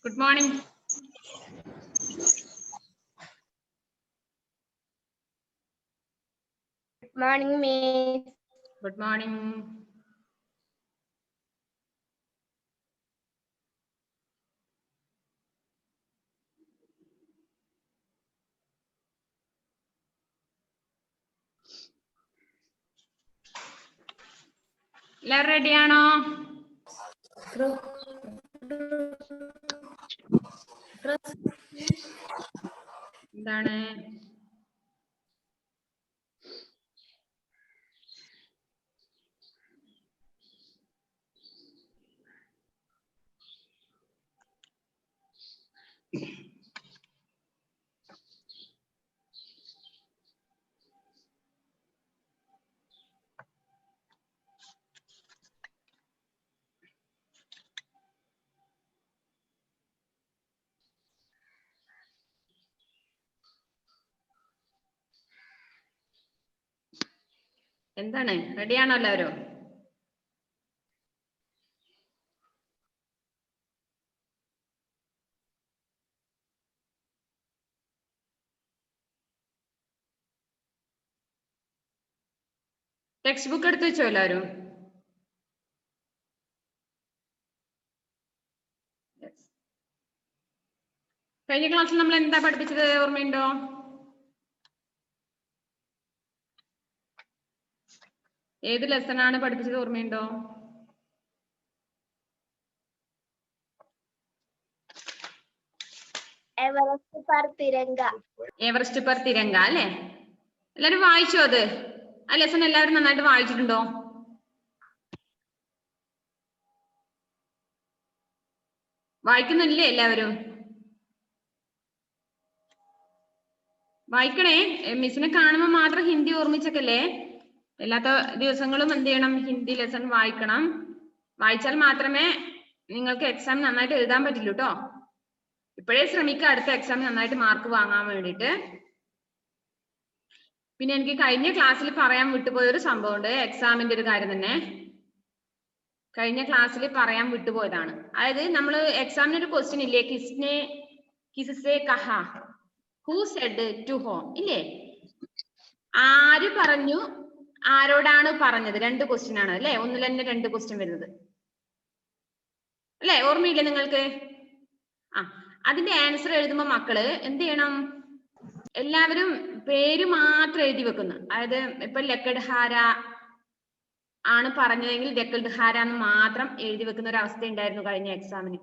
Good morning. Good morning, Miss. Good morning. എല്ലാവരും ready ആണോ? എന്താണ്? എന്താണ്? റെഡി ആണോ എല്ലാവരും? ടെക്സ്റ്റ് ബുക്ക് എടുത്ത് വെച്ചോ എല്ലാവരും? കഴിഞ്ഞ ക്ലാസ്സിൽ നമ്മൾ എന്താ പഠിപ്പിച്ചത് ഓർമ്മയുണ്ടോ? ഏത് ലെസൺ ആണ് പഠിപ്പിച്ചത് ഓർമ്മയുണ്ടോ? എവറസ്റ്റ് പർ തിരങ്ക. എവറസ്റ്റ് പർ തിരങ്ക അല്ലേ? എല്ലാവരും വായിച്ചോ അത്? ആ ലെസൺ എല്ലാവരും നന്നായിട്ട് വായിച്ചിട്ടുണ്ടോ? വായിക്കുന്നില്ലേ എല്ലാവരും? വായിക്കണേ. മിസ്സിനെ കാണുമ്പോൾ മാത്രം ഹിന്ദി ഓർമ്മിച്ചേക്കല്ലേ. എല്ലാത്ത ദിവസങ്ങളും എന്ത് ചെയ്യണം? ഹിന്ദി ലെസൺ വായിക്കണം. വായിച്ചാൽ മാത്രമേ നിങ്ങൾക്ക് എക്സാം നന്നായിട്ട് എഴുതാൻ പറ്റുള്ളൂ കേട്ടോ. ഇപ്പോഴേ ശ്രമിക്കുക അടുത്ത എക്സാം നന്നായിട്ട് മാർക്ക് വാങ്ങാൻ വേണ്ടിയിട്ട്. പിന്നെ എനിക്ക് കഴിഞ്ഞ ക്ലാസ്സിൽ പറയാൻ വിട്ടുപോയൊരു സംഭവമുണ്ട്. എക്സാമിന്റെ ഒരു കാര്യം തന്നെ കഴിഞ്ഞ ക്ലാസ്സിൽ പറയാൻ വിട്ടുപോയതാണ്. അതായത് നമ്മൾ എക്സാമിന് ഒരു ക്വസ്റ്റ്യൻ ഇല്ലേ, കിസ്സേ കഹാ, ഹൂ സെഡ് ടു ഹോം ഇല്ലേ? ആര് പറഞ്ഞു, ആരോടാണ് പറഞ്ഞത്? രണ്ട് ക്വസ്റ്റ്യൻ ആണ് അല്ലെ? ഒന്നിൽ തന്നെ രണ്ട് ക്വസ്റ്റ്യൻ വരുന്നത് അല്ലെ? ഓർമ്മയില്ലേ നിങ്ങൾക്ക്? അതിന്റെ ആൻസർ എഴുതുമ്പോ മക്കള് എന്ത് ചെയ്യണം? എല്ലാവരും പേര് മാത്രം എഴുതി വെക്കുന്നു. അതായത് ഇപ്പൊ ലക്കഡ്ഹാര ആണ് പറഞ്ഞതെങ്കിൽ ലക്കഡ്ഹാര എന്ന് മാത്രം എഴുതി വെക്കുന്ന ഒരു അവസ്ഥ ഉണ്ടായിരുന്നു കഴിഞ്ഞ എക്സാമിന്.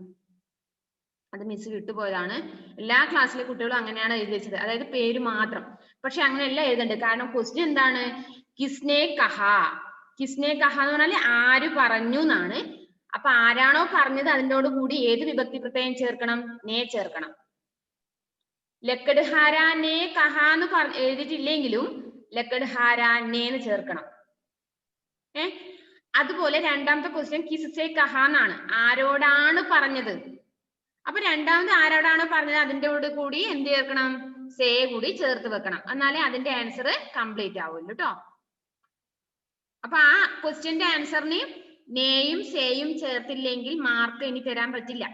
അത് മിസ് വിട്ടുപോയതാണ്. എല്ലാ ക്ലാസ്സിലെ കുട്ടികളും അങ്ങനെയാണ് എഴുതി വെച്ചത്, അതായത് പേര് മാത്രം. പക്ഷെ അങ്ങനെയല്ല എഴുതേണ്ടത്. കാരണം ക്വസ്റ്റ്യൻ എന്താണ്? കിസ്നെ കഹാ. കിസ്നെ കഹാ എന്ന് പറഞ്ഞാൽ ആര് പറഞ്ഞു എന്നാണ്. അപ്പൊ ആരാണോ പറഞ്ഞത് അതിനോട് കൂടി ഏത് വിഭക്തി പ്രത്യയം ചേർക്കണം? നേ ചേർക്കണം. ലക്കഡ്ഹാര നേ കഹാ എന്ന് എഴുതിയിട്ടില്ലെങ്കിലും ലക്കഡ്ഹാര നേ എന്ന് ചേർക്കണം. അതുപോലെ രണ്ടാമത്തെ ക്വസ്റ്റ്യൻ കിസ്സേ കഹാ എന്നാണ്. ആരോടാണ് പറഞ്ഞത്? അപ്പൊ രണ്ടാമത് ആരോടാണ് പറഞ്ഞത് അതിന്റെ കൂടി എന്ത് ചേർക്കണം? സേ കൂടി ചേർത്ത് വെക്കണം. എന്നാലേ അതിന്റെ ആൻസർ കംപ്ലീറ്റ് ആവുള്ളൂ കേട്ടോ. അപ്പൊ ആ ക്വസ്റ്റ്യന്റെ ആൻസറിന് നേയും സേയും ചേർത്തില്ലെങ്കിൽ മാർക്ക് ഇനി തരാൻ പറ്റില്ല.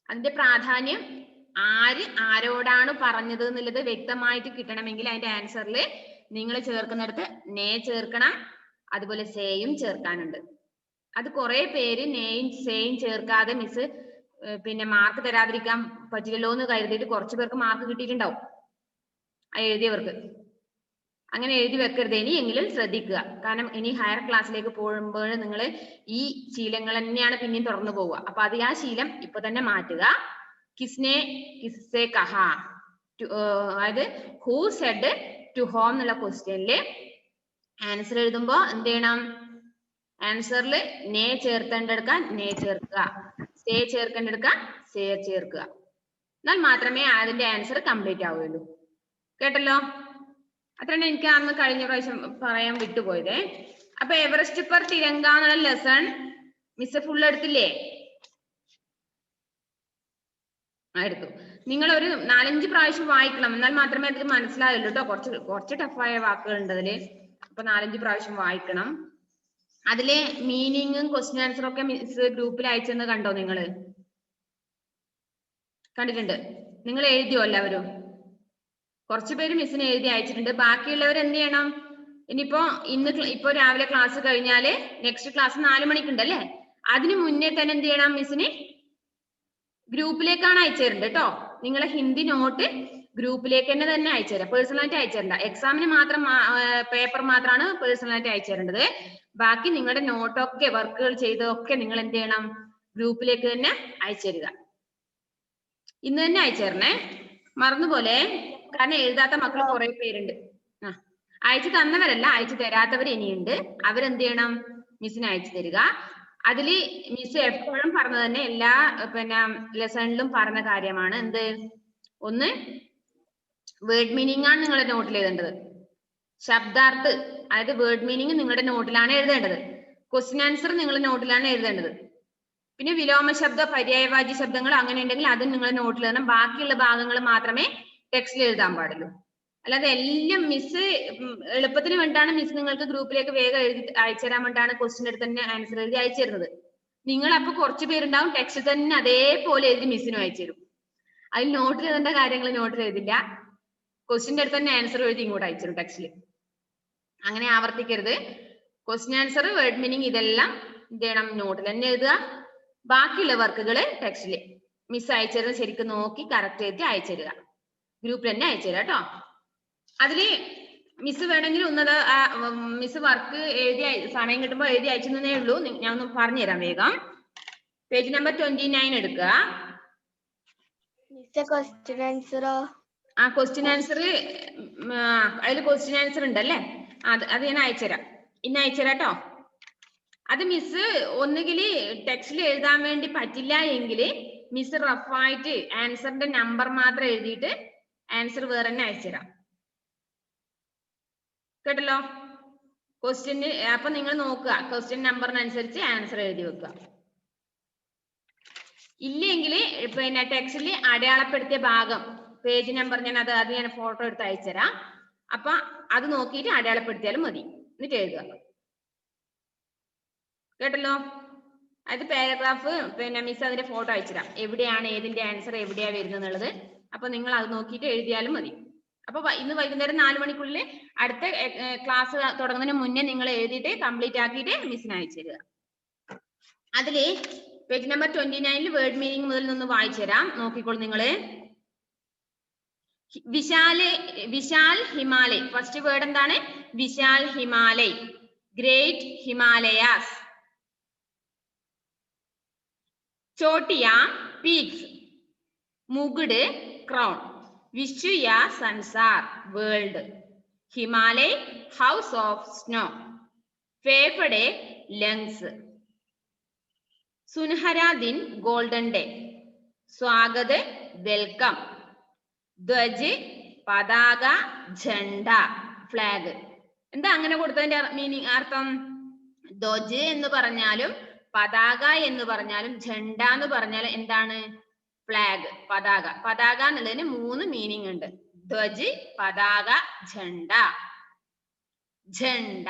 അതിന്റെ പ്രാധാന്യം ആര് ആരോടാണ് പറഞ്ഞത് എന്നുള്ളത് വ്യക്തമായിട്ട് കിട്ടണമെങ്കിൽ അതിന്റെ ആൻസറിൽ നിങ്ങൾ ചേർക്കുന്നിടത്ത് നേ ചേർക്കണം, അതുപോലെ സേയും ചേർക്കാനുണ്ട്. അത് കുറെ പേര് നേയും സേയും ചേർക്കാതെ മിസ് പിന്നെ മാർക്ക് തരാതിരിക്കാൻ പറ്റില്ലല്ലോ എന്ന് കരുതിയിട്ട് കുറച്ചു പേർക്ക് മാർക്ക് കിട്ടിയിട്ടുണ്ടാവും എഴുതിയവർക്ക്. അങ്ങനെ എഴുതി വെക്കരുത് ഇനിയെങ്കിലും ശ്രദ്ധിക്കുക. കാരണം ഇനി ഹയർ ക്ലാസ്സിലേക്ക് പോകുമ്പോൾ നിങ്ങൾ ഈ ശീലങ്ങൾ തന്നെയാണ് പിന്നെയും തുറന്നു പോവുക. അപ്പൊ അത് ആ ശീലം ഇപ്പൊ തന്നെ മാറ്റുക. കിസ്സേ കഹാ, അതായത് ഹൂ സെഡ് ടു ഹോം എന്നുള്ള ക്വസ്റ്റ്യനില് ആൻസർ എഴുതുമ്പോ എന്ത് ചെയ്യണം? ആൻസറിൽ നേ ചേർത്തേണ്ടെടുക്കാൻ നേ ചേർക്കുക, സേ ചേർക്കേണ്ടെടുക്കാൻ സേ ചേർക്കുക. എന്നാൽ മാത്രമേ അതിന്റെ ആൻസർ കംപ്ലീറ്റ് ആവുകയുള്ളൂ. കേട്ടല്ലോ? അത്രയാണ് എനിക്ക് അന്ന് കഴിഞ്ഞ പ്രാവശ്യം പറയാൻ വിട്ടുപോയത്. അപ്പൊ എവറസ്റ്റ് പർ തിരങ്ക എന്നുള്ള ലെസൺ മിസ് ഫുൾ എടുത്തില്ലേ? എടുത്തു. നിങ്ങൾ ഒരു 4-5 പ്രാവശ്യം വായിക്കണം, എന്നാൽ മാത്രമേ അത് മനസ്സിലായുള്ളൂ കേട്ടോ. കുറച്ച് ടഫായ വാക്കുകൾ ഉണ്ട് അതില്. അപ്പൊ 4-5 പ്രാവശ്യം വായിക്കണം. അതിലെ മീനിങ്ങും ക്വസ്റ്റ്യൻ ആൻസറും ഒക്കെ മിസ് ഗ്രൂപ്പിൽ അയച്ചെന്ന് കണ്ടോ നിങ്ങള്? കണ്ടിട്ടുണ്ട്. നിങ്ങൾ എഴുതിയോ എല്ലാവരും? കുറച്ചു പേര് മിസ്സിന് എഴുതി അയച്ചിട്ടുണ്ട്. ബാക്കിയുള്ളവർ എന്ത് ചെയ്യണം? ഇനിയിപ്പോ ഇപ്പൊ രാവിലെ ക്ലാസ് കഴിഞ്ഞാല് നെക്സ്റ്റ് ക്ലാസ് 4 മണിക്കുണ്ടല്ലേ, അതിന് മുന്നേ തന്നെ എന്ത് ചെയ്യണം? മിസ്സിന് ഗ്രൂപ്പിലേക്കാണ് അയച്ചു തരേണ്ടത് കേട്ടോ. നിങ്ങളെ ഹിന്ദി നോട്ട് ഗ്രൂപ്പിലേക്ക് തന്നെ അയച്ചു തരാം. പേഴ്സണലായിട്ട് അയച്ചു തരണ്ട. എക്സാമിന് മാത്രം പേപ്പർ മാത്രമാണ് പേഴ്സണലായിട്ട് അയച്ചു തരേണ്ടത്. ബാക്കി നിങ്ങളുടെ നോട്ടൊക്കെ വർക്കുകൾ ചെയ്തതൊക്കെ നിങ്ങൾ എന്ത് ചെയ്യണം? ഗ്രൂപ്പിലേക്ക് തന്നെ അയച്ചു തരിക. ഇന്ന് തന്നെ അയച്ചു തരണേ, മറന്നുപോലെ. കാരണം എഴുതാത്ത മക്കൾ കുറെ പേരുണ്ട്. അയച്ചു തന്നവരല്ല, അയച്ചു തരാത്തവർ ഇനിയുണ്ട്. അവരെന്ത് ചെയ്യണം? മിസ്സിന് അയച്ചു തരിക. അതില് മിസ് എപ്പോഴും പറഞ്ഞത് തന്നെ, എല്ലാ ലെസണിലും പറഞ്ഞ കാര്യമാണ്. എന്ത്? ഒന്ന് വേർഡ് മീനിങ് ആണ് നിങ്ങളുടെ നോട്ടിൽ എഴുതേണ്ടത്. ശബ്ദാർത്ഥ് അതായത് വേർഡ് മീനിങ് നിങ്ങളുടെ നോട്ടിലാണ് എഴുതേണ്ടത്. ക്വസ്റ്റ്യൻ ആൻസർ നിങ്ങളുടെ നോട്ടിലാണ് എഴുതേണ്ടത്. പിന്നെ വിലോമ ശബ്ദ, പര്യായവാചി ശബ്ദങ്ങൾ അങ്ങനെ ഉണ്ടെങ്കിൽ അത് നിങ്ങളുടെ നോട്ടിൽ എഴുതണം. ബാക്കിയുള്ള ഭാഗങ്ങൾ മാത്രമേ ടെക്സ്റ്റിൽ എഴുതാൻ പാടുള്ളൂ. അല്ലാതെ എല്ലാം മിസ് എളുപ്പത്തിന് വേണ്ടിയാണ് മിസ് നിങ്ങൾക്ക് ഗ്രൂപ്പിലേക്ക് വേഗം എഴുതി അയച്ചു തരാൻ വേണ്ടിയാണ് ക്വസ്റ്റ്യൻ എടുത്ത് തന്നെ ആൻസർ എഴുതി അയച്ചു തരുന്നത്. നിങ്ങൾ അപ്പൊ കുറച്ച് പേരുണ്ടാവും ടെക്സ്റ്റ് തന്നെ അതേപോലെ എഴുതി മിസ്സിനും അയച്ചു തരും. അതിൽ നോട്ടിൽ എഴുതേണ്ട കാര്യങ്ങൾ നോട്ടിൽ എഴുതില്ല, ക്വസ്റ്റ്യന്റെ അടുത്ത് തന്നെ ആൻസർ എഴുതി ഇങ്ങോട്ട് അയച്ചു തരും ടെക്സ്റ്റിൽ. അങ്ങനെ ആവർത്തിക്കരുത്. ക്വസ്റ്റ്യൻ ആൻസർ, വേർഡ് മീനിങ് ഇതെല്ലാം എന്ത് ചെയ്യണം? നോട്ടിൽ തന്നെ എഴുതുക. ബാക്കിയുള്ള വർക്കുകൾ ടെക്സ്റ്റിൽ മിസ് അയച്ചു തരുന്നത് ശരിക്കും നോക്കി കറക്റ്റ് എഴുതി അയച്ചു തരിക. ഗ്രൂപ്പിൽ തന്നെ അയച്ചു തരാം കേട്ടോ. അതില് മിസ് വേണമെങ്കിൽ ഒന്നത് മിസ് വർക്ക് എഴുതി സമയം കിട്ടുമ്പോൾ എഴുതി അയച്ചെന്നേ ഉള്ളൂ. ഞാൻ ഒന്ന് പറഞ്ഞു തരാം വേഗം. പേജ് നമ്പർ 29 എടുക്കുക. ക്വസ്റ്റ്യൻ ആൻസറോ? ക്വസ്റ്റ്യൻ ആൻസർ അതിൽ ക്വസ്റ്റ്യൻ ആൻസർ ഉണ്ടല്ലേ, അത് ഞാൻ അയച്ചുതരാം. ഇന്ന് അയച്ചുതരാം കേട്ടോ. അത് മിസ് ഒന്നുകിൽ ടെക്സ്റ്റിൽ എഴുതാൻ വേണ്ടി പറ്റില്ല എങ്കിൽ മിസ് റഫായിട്ട് ആൻസറിന്റെ നമ്പർ മാത്രം എഴുതിയിട്ട് ആൻസർ വേറെ തന്നെ അയച്ചുതരാം. കേട്ടല്ലോ? ക്വസ്റ്റ്യന് അപ്പൊ നിങ്ങൾ നോക്കുക, ക്വസ്റ്റ്യൻ നമ്പറിനനുസരിച്ച് ആൻസർ എഴുതി വെക്കുക. ഇല്ലെങ്കിൽ ടെക്സ്റ്റിൽ അടയാളപ്പെടുത്തിയ ഭാഗം പേജ് നമ്പർ ഞാൻ ഫോട്ടോ എടുത്ത് അയച്ചുതരാം. അപ്പൊ അത് നോക്കിയിട്ട് അടയാളപ്പെടുത്തിയാലും മതി, എന്നിട്ട് എഴുതുക. കേട്ടല്ലോ? അത് പാരഗ്രാഫ് മിസ് അതിന്റെ ഫോട്ടോ അയച്ചുതരാം, എവിടെയാണ് ഏതിന്റെ ആൻസർ എവിടെയാ വരുന്നത് എന്നുള്ളത്. അപ്പൊ നിങ്ങൾ അത് നോക്കിയിട്ട് എഴുതിയാലും മതി. അപ്പൊ ഇന്ന് വൈകുന്നേരം 4 മണിക്കുള്ളിൽ അടുത്ത ക്ലാസ് തുടങ്ങുന്നതിന് മുന്നേ നിങ്ങൾ എഴുതിയിട്ട് കംപ്ലീറ്റ് ആക്കിയിട്ട് മിസ്സിന് അയച്ചു തരിക. അതില് പേജ് നമ്പർ 29 വേർഡ് മീനിങ് മുതൽ നിന്ന് വായിച്ചു തരാം, നോക്കിക്കോളൂ നിങ്ങള്. വിശാൽ ഹിമാലയ്. ഫസ്റ്റ് വേർഡ് എന്താണ്? വിശാൽ ഹിമാലയ്. Great Himalayas. ചോട്ടിയ പീക്സ്. മുകുട് ക്രൗൺ. വിശ്വയ സൻസാർ world. Himalay house of snow. ഫേഫടെ ലങ്സ്. സുനഹര ദിൻ ഗോൾഡൻ ഡേ. സ്വാഗത് വെൽക്കം. ധ്വജ് പതാക ഝണ്ട ഫ്ലാഗ്. എന്താ അങ്ങനെ കൊടുത്തതിന്റെ മീനിങ് അർത്ഥം? ധ്വജ് എന്ന് പറഞ്ഞാലും പതാക എന്ന് പറഞ്ഞാലും ഝണ്ട എന്ന് പറഞ്ഞാലും എന്താണ്? ഫ്ലാഗ്, പതാക. പതാക എന്നുള്ളതിന് 3 മീനിങ് ഉണ്ട്. ധ്വജ്, പതാക, ഝണ്ട. ഝണ്ട,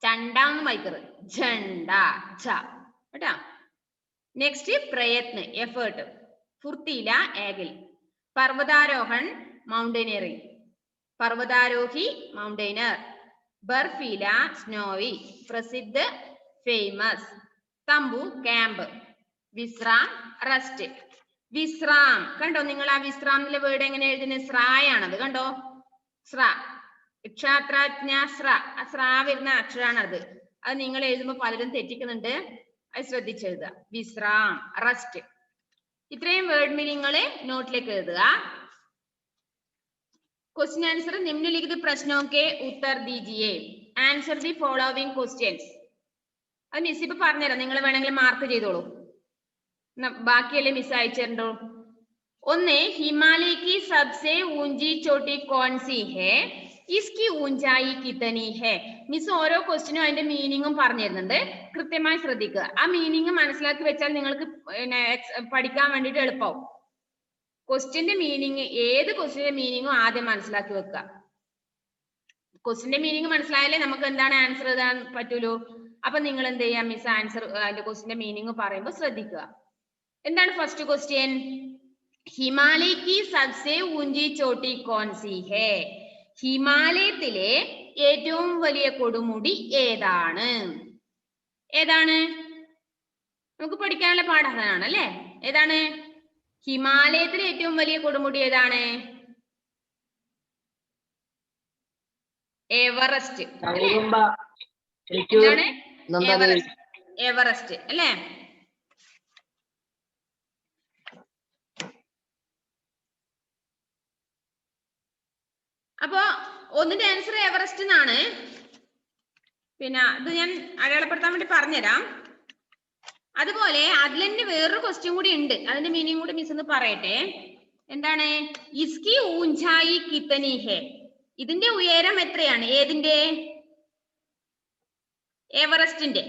ചണ്ട എന്ന് വായിക്കരുത്, ഝണ്ട കേട്ടാ. Next പ്രയത്ന effort. ഫുർത്തീല ഏഗിൽ. പർവ്വതാരോഹൺ മൗണ്ടൈനറിംഗ്. പർവ്വതാരോഹി മൗണ്ടൈനർ. ബർഫീല സ്നോവി. പ്രസിദ്ധ ഫേമസ്. തമ്പു ക്യാമ്പ്. വിശ്രാം റെസ്റ്റ്. വിശ്രാം കണ്ടോ നിങ്ങൾ? ആ വിശ്രാം എന്നുള്ള വേർഡ് എങ്ങനെ എഴുതുന്നത്? സ്രായാണത് കണ്ടോ? സ്ര. ക്ഷാത്രാജ്ഞ സ്ര. ആ സ്രാ വരുന്ന അക്ഷരാണ് അത്. അത് നിങ്ങൾ എഴുതുമ്പോൾ പലരും തെറ്റിക്കുന്നുണ്ട്, അത് ശ്രദ്ധിച്ചെഴുതുക. വിശ്രാം റെസ്റ്റ്. ഇത്രയും വേർഡ് മീനിങ്ങള് നോട്ടിലേക്ക് എഴുതുക. क्वेश्चन आंसर निम्नलिखित प्रश्नों के उत्तर दीजिए. Answer the following questions. അത് മിസ് ഇപ്പൊ പറഞ്ഞുതരാം, നിങ്ങൾ വേണമെങ്കിൽ മാർക്ക് ചെയ്തോളൂ. ബാക്കിയല്ലേ മിസ് അയച്ചിട്ടുണ്ടോ? ഒന്ന്, ഹിമാലയ की सबसे ऊंची चोटी कौन सी है? इसकी ऊंचाई कितनी है? മിസ് ഓരോ ക്വസ്റ്റ്യനും അതിന്റെ മീനിങ്ങും പറഞ്ഞു തരുന്നുണ്ട്, കൃത്യമായി ശ്രദ്ധിക്കുക. ആ മീനിങ് മനസ്സിലാക്കി വെച്ചാൽ നിങ്ങൾക്ക് പഠിക്കാൻ വേണ്ടിയിട്ട് എളുപ്പമാവും. ക്വസ്റ്റ്യന്റെ മീനിങ്, ഏത് ക്വസ്റ്റ്യന്റെ മീനിങ്ങും ആദ്യം മനസ്സിലാക്കി വെക്കുക. ക്വസ്റ്റ്യന്റെ മീനിങ് മനസ്സിലായാലേ നമുക്ക് എന്താണ് ആൻസർ എഴുതാൻ പറ്റൂലോ. അപ്പൊ നിങ്ങൾ എന്ത് ചെയ്യാം മിസ് ആൻസർ അതിന്റെ ക്വസ്റ്റിന്റെ മീനിങ് പറയുമ്പോൾ ശ്രദ്ധിക്കുക. എന്താണ് ഫസ്റ്റ് ക്വസ്റ്റ്യൻ? ഹിമാലയ की सबसे ऊंची चोटी कौन सी है? ഹിമാലയത്തിലെ ഏറ്റവും വലിയ കൊടുമുടി ഏതാണ്? ഏതാണ്? നമുക്ക് പഠിക്കാനുള്ള പാഠമാണ് അല്ലെ? ഏതാണ്? ഹിമാലയത്തിലെ ഏറ്റവും വലിയ കൊടുമുടി ഏതാണ്? എവറസ്റ്റ്. എന്താണ്? എവറസ്റ്റ് അല്ലേ? അപ്പോ ഒന്നിന്റെ ആൻസർ എവറസ്റ്റ് എന്നാണ്. പിന്നെ ഇത് ഞാൻ അടയാളപ്പെടുത്താൻ വേണ്ടി പറഞ്ഞുതരാം. അതുപോലെ അതിൽ തന്നെ വേറൊരു ക്വസ്റ്റ്യൻ കൂടി ഉണ്ട്, അതിന്റെ മീനിങ് കൂടി മിസ് ഒന്ന് പറയട്ടെ. എന്താണ്? ഇസ്കി ഊഞ്ചായി കിത്തനി ഹെ? ഇതിന്റെ ഉയരം എത്രയാണ്? ഏതിന്റെ? എവറസ്റ്റിന്റെ.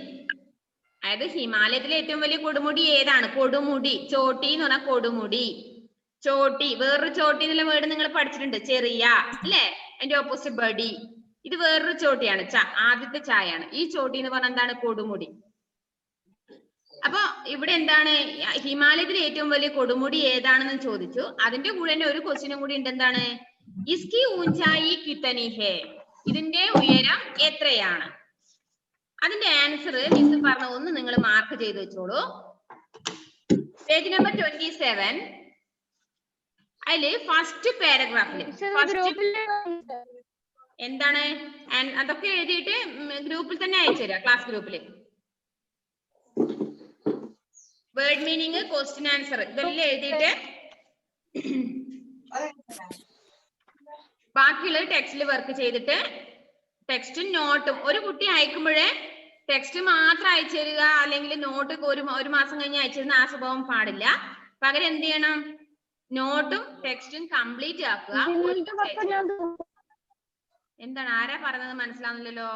അതായത് ഹിമാലയത്തിലെ ഏറ്റവും വലിയ കൊടുമുടി ഏതാണ്? കൊടുമുടി, ചോട്ടി എന്ന് പറഞ്ഞാൽ കൊടുമുടി. ചോട്ടി, വേറൊരു ചോട്ടി എന്നുള്ള വേർഡ് നിങ്ങൾ പഠിച്ചിട്ടുണ്ട്, ചെറിയ അല്ലെ? അതിന്റെ ഓപ്പോസിറ്റ് ബഡി. ഇത് വേറൊരു ചോട്ടിയാണ്, ആദ്യത്തെ ചായാണ്. ഈ ചോട്ടി എന്ന് പറഞ്ഞാൽ എന്താണ്? കൊടുമുടി. അപ്പൊ ഇവിടെ എന്താണ്? ഹിമാലയത്തിലെ ഏറ്റവും വലിയ കൊടുമുടി ഏതാണെന്ന് ചോദിച്ചു. അതിന്റെ കൂടെ തന്നെ ഒരു ക്വസ്റ്റ്യനും കൂടി ഉണ്ട്. എന്താണ്? ഇസ്കി ഊഞ്ചായി കിത്തനി ഹെ? ഇതിന്റെ ഉയരം എത്രയാണ്? അതിന്റെ ആൻസർ മിസ് പറഞ്ഞ ഒന്ന് നിങ്ങൾ മാർക്ക് ചെയ്ത് വെച്ചോളൂ. പേജ് നമ്പർ 27 അതില് ഫസ്റ്റ് പാരഗ്രാഫില് എന്താണ്? അതൊക്കെ എഴുതിയിട്ട് ഗ്രൂപ്പിൽ തന്നെ അയച്ചു തരാം, ക്ലാസ് ഗ്രൂപ്പില്. വേർഡ് മീനിങ്, ക്വസ്റ്റ്യൻ ആൻസർ ഇതെല്ലാം എഴുതിയിട്ട് ബാക്കിയുള്ള ടെക്സ്റ്റിൽ വർക്ക് ചെയ്തിട്ട് ടെക്സ്റ്റും നോട്ടും ഒരു കുട്ടി അയക്കുമ്പോഴേ ടെക്സ്റ്റ് മാത്രം അയച്ചു തരിക, അല്ലെങ്കിൽ നോട്ട് ഒരു മാസം കഴിഞ്ഞ് അയച്ചിരുന്ന ആ സ്വഭാവം പാടില്ല. പകരം എന്ത് ചെയ്യണം? നോട്ടും ടെക്സ്റ്റും കംപ്ലീറ്റ് ആക്കുക. എന്താണ്? ആരാ പറഞ്ഞത് മനസ്സിലാവുന്നില്ലല്ലോ?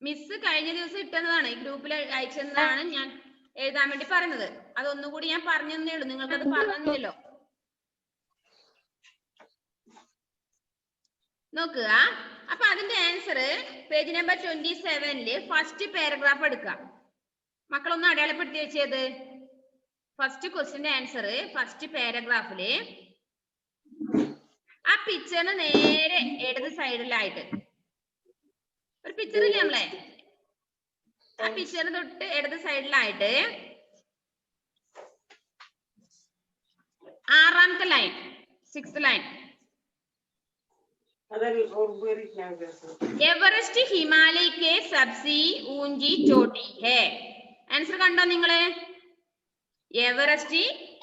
മിസ് കഴിഞ്ഞ ദിവസം ഇട്ടതാണ്, ഈ ഗ്രൂപ്പിൽ അയച്ചതാണ് ഞാൻ എഴുതാൻ വേണ്ടി പറഞ്ഞത്. അതൊന്നുകൂടി ഞാൻ പറഞ്ഞു തന്നേ ഉള്ളൂ, നിങ്ങൾക്കത് പറഞ്ഞില്ലല്ലോ. നോക്കുക. അപ്പൊ അതിന്റെ answer page number 27 first paragraph എടുക്കുക. മക്കളൊന്ന് അടയാളപ്പെടുത്തി വെച്ചത്. ഫസ്റ്റ് ക്വസ്റ്റിന്റെ ആൻസർ ഫസ്റ്റ് പാരഗ്രാഫില് ആ പിക്ചറിന് നേരെ ഇടത് സൈഡിലായിട്ട് ഒരു പിക്ചർ ഇല്ലേ നമ്മളെ? ആ പിക്ചറിന് തൊട്ട് ഇടത് സൈഡിലായിട്ട് 6ാമത്തെ line, 6th line, Everest Himalaya के सबसे ऊंची चोटी है. ആൻസർ കണ്ടോ നിങ്ങള്? एवरेस्ट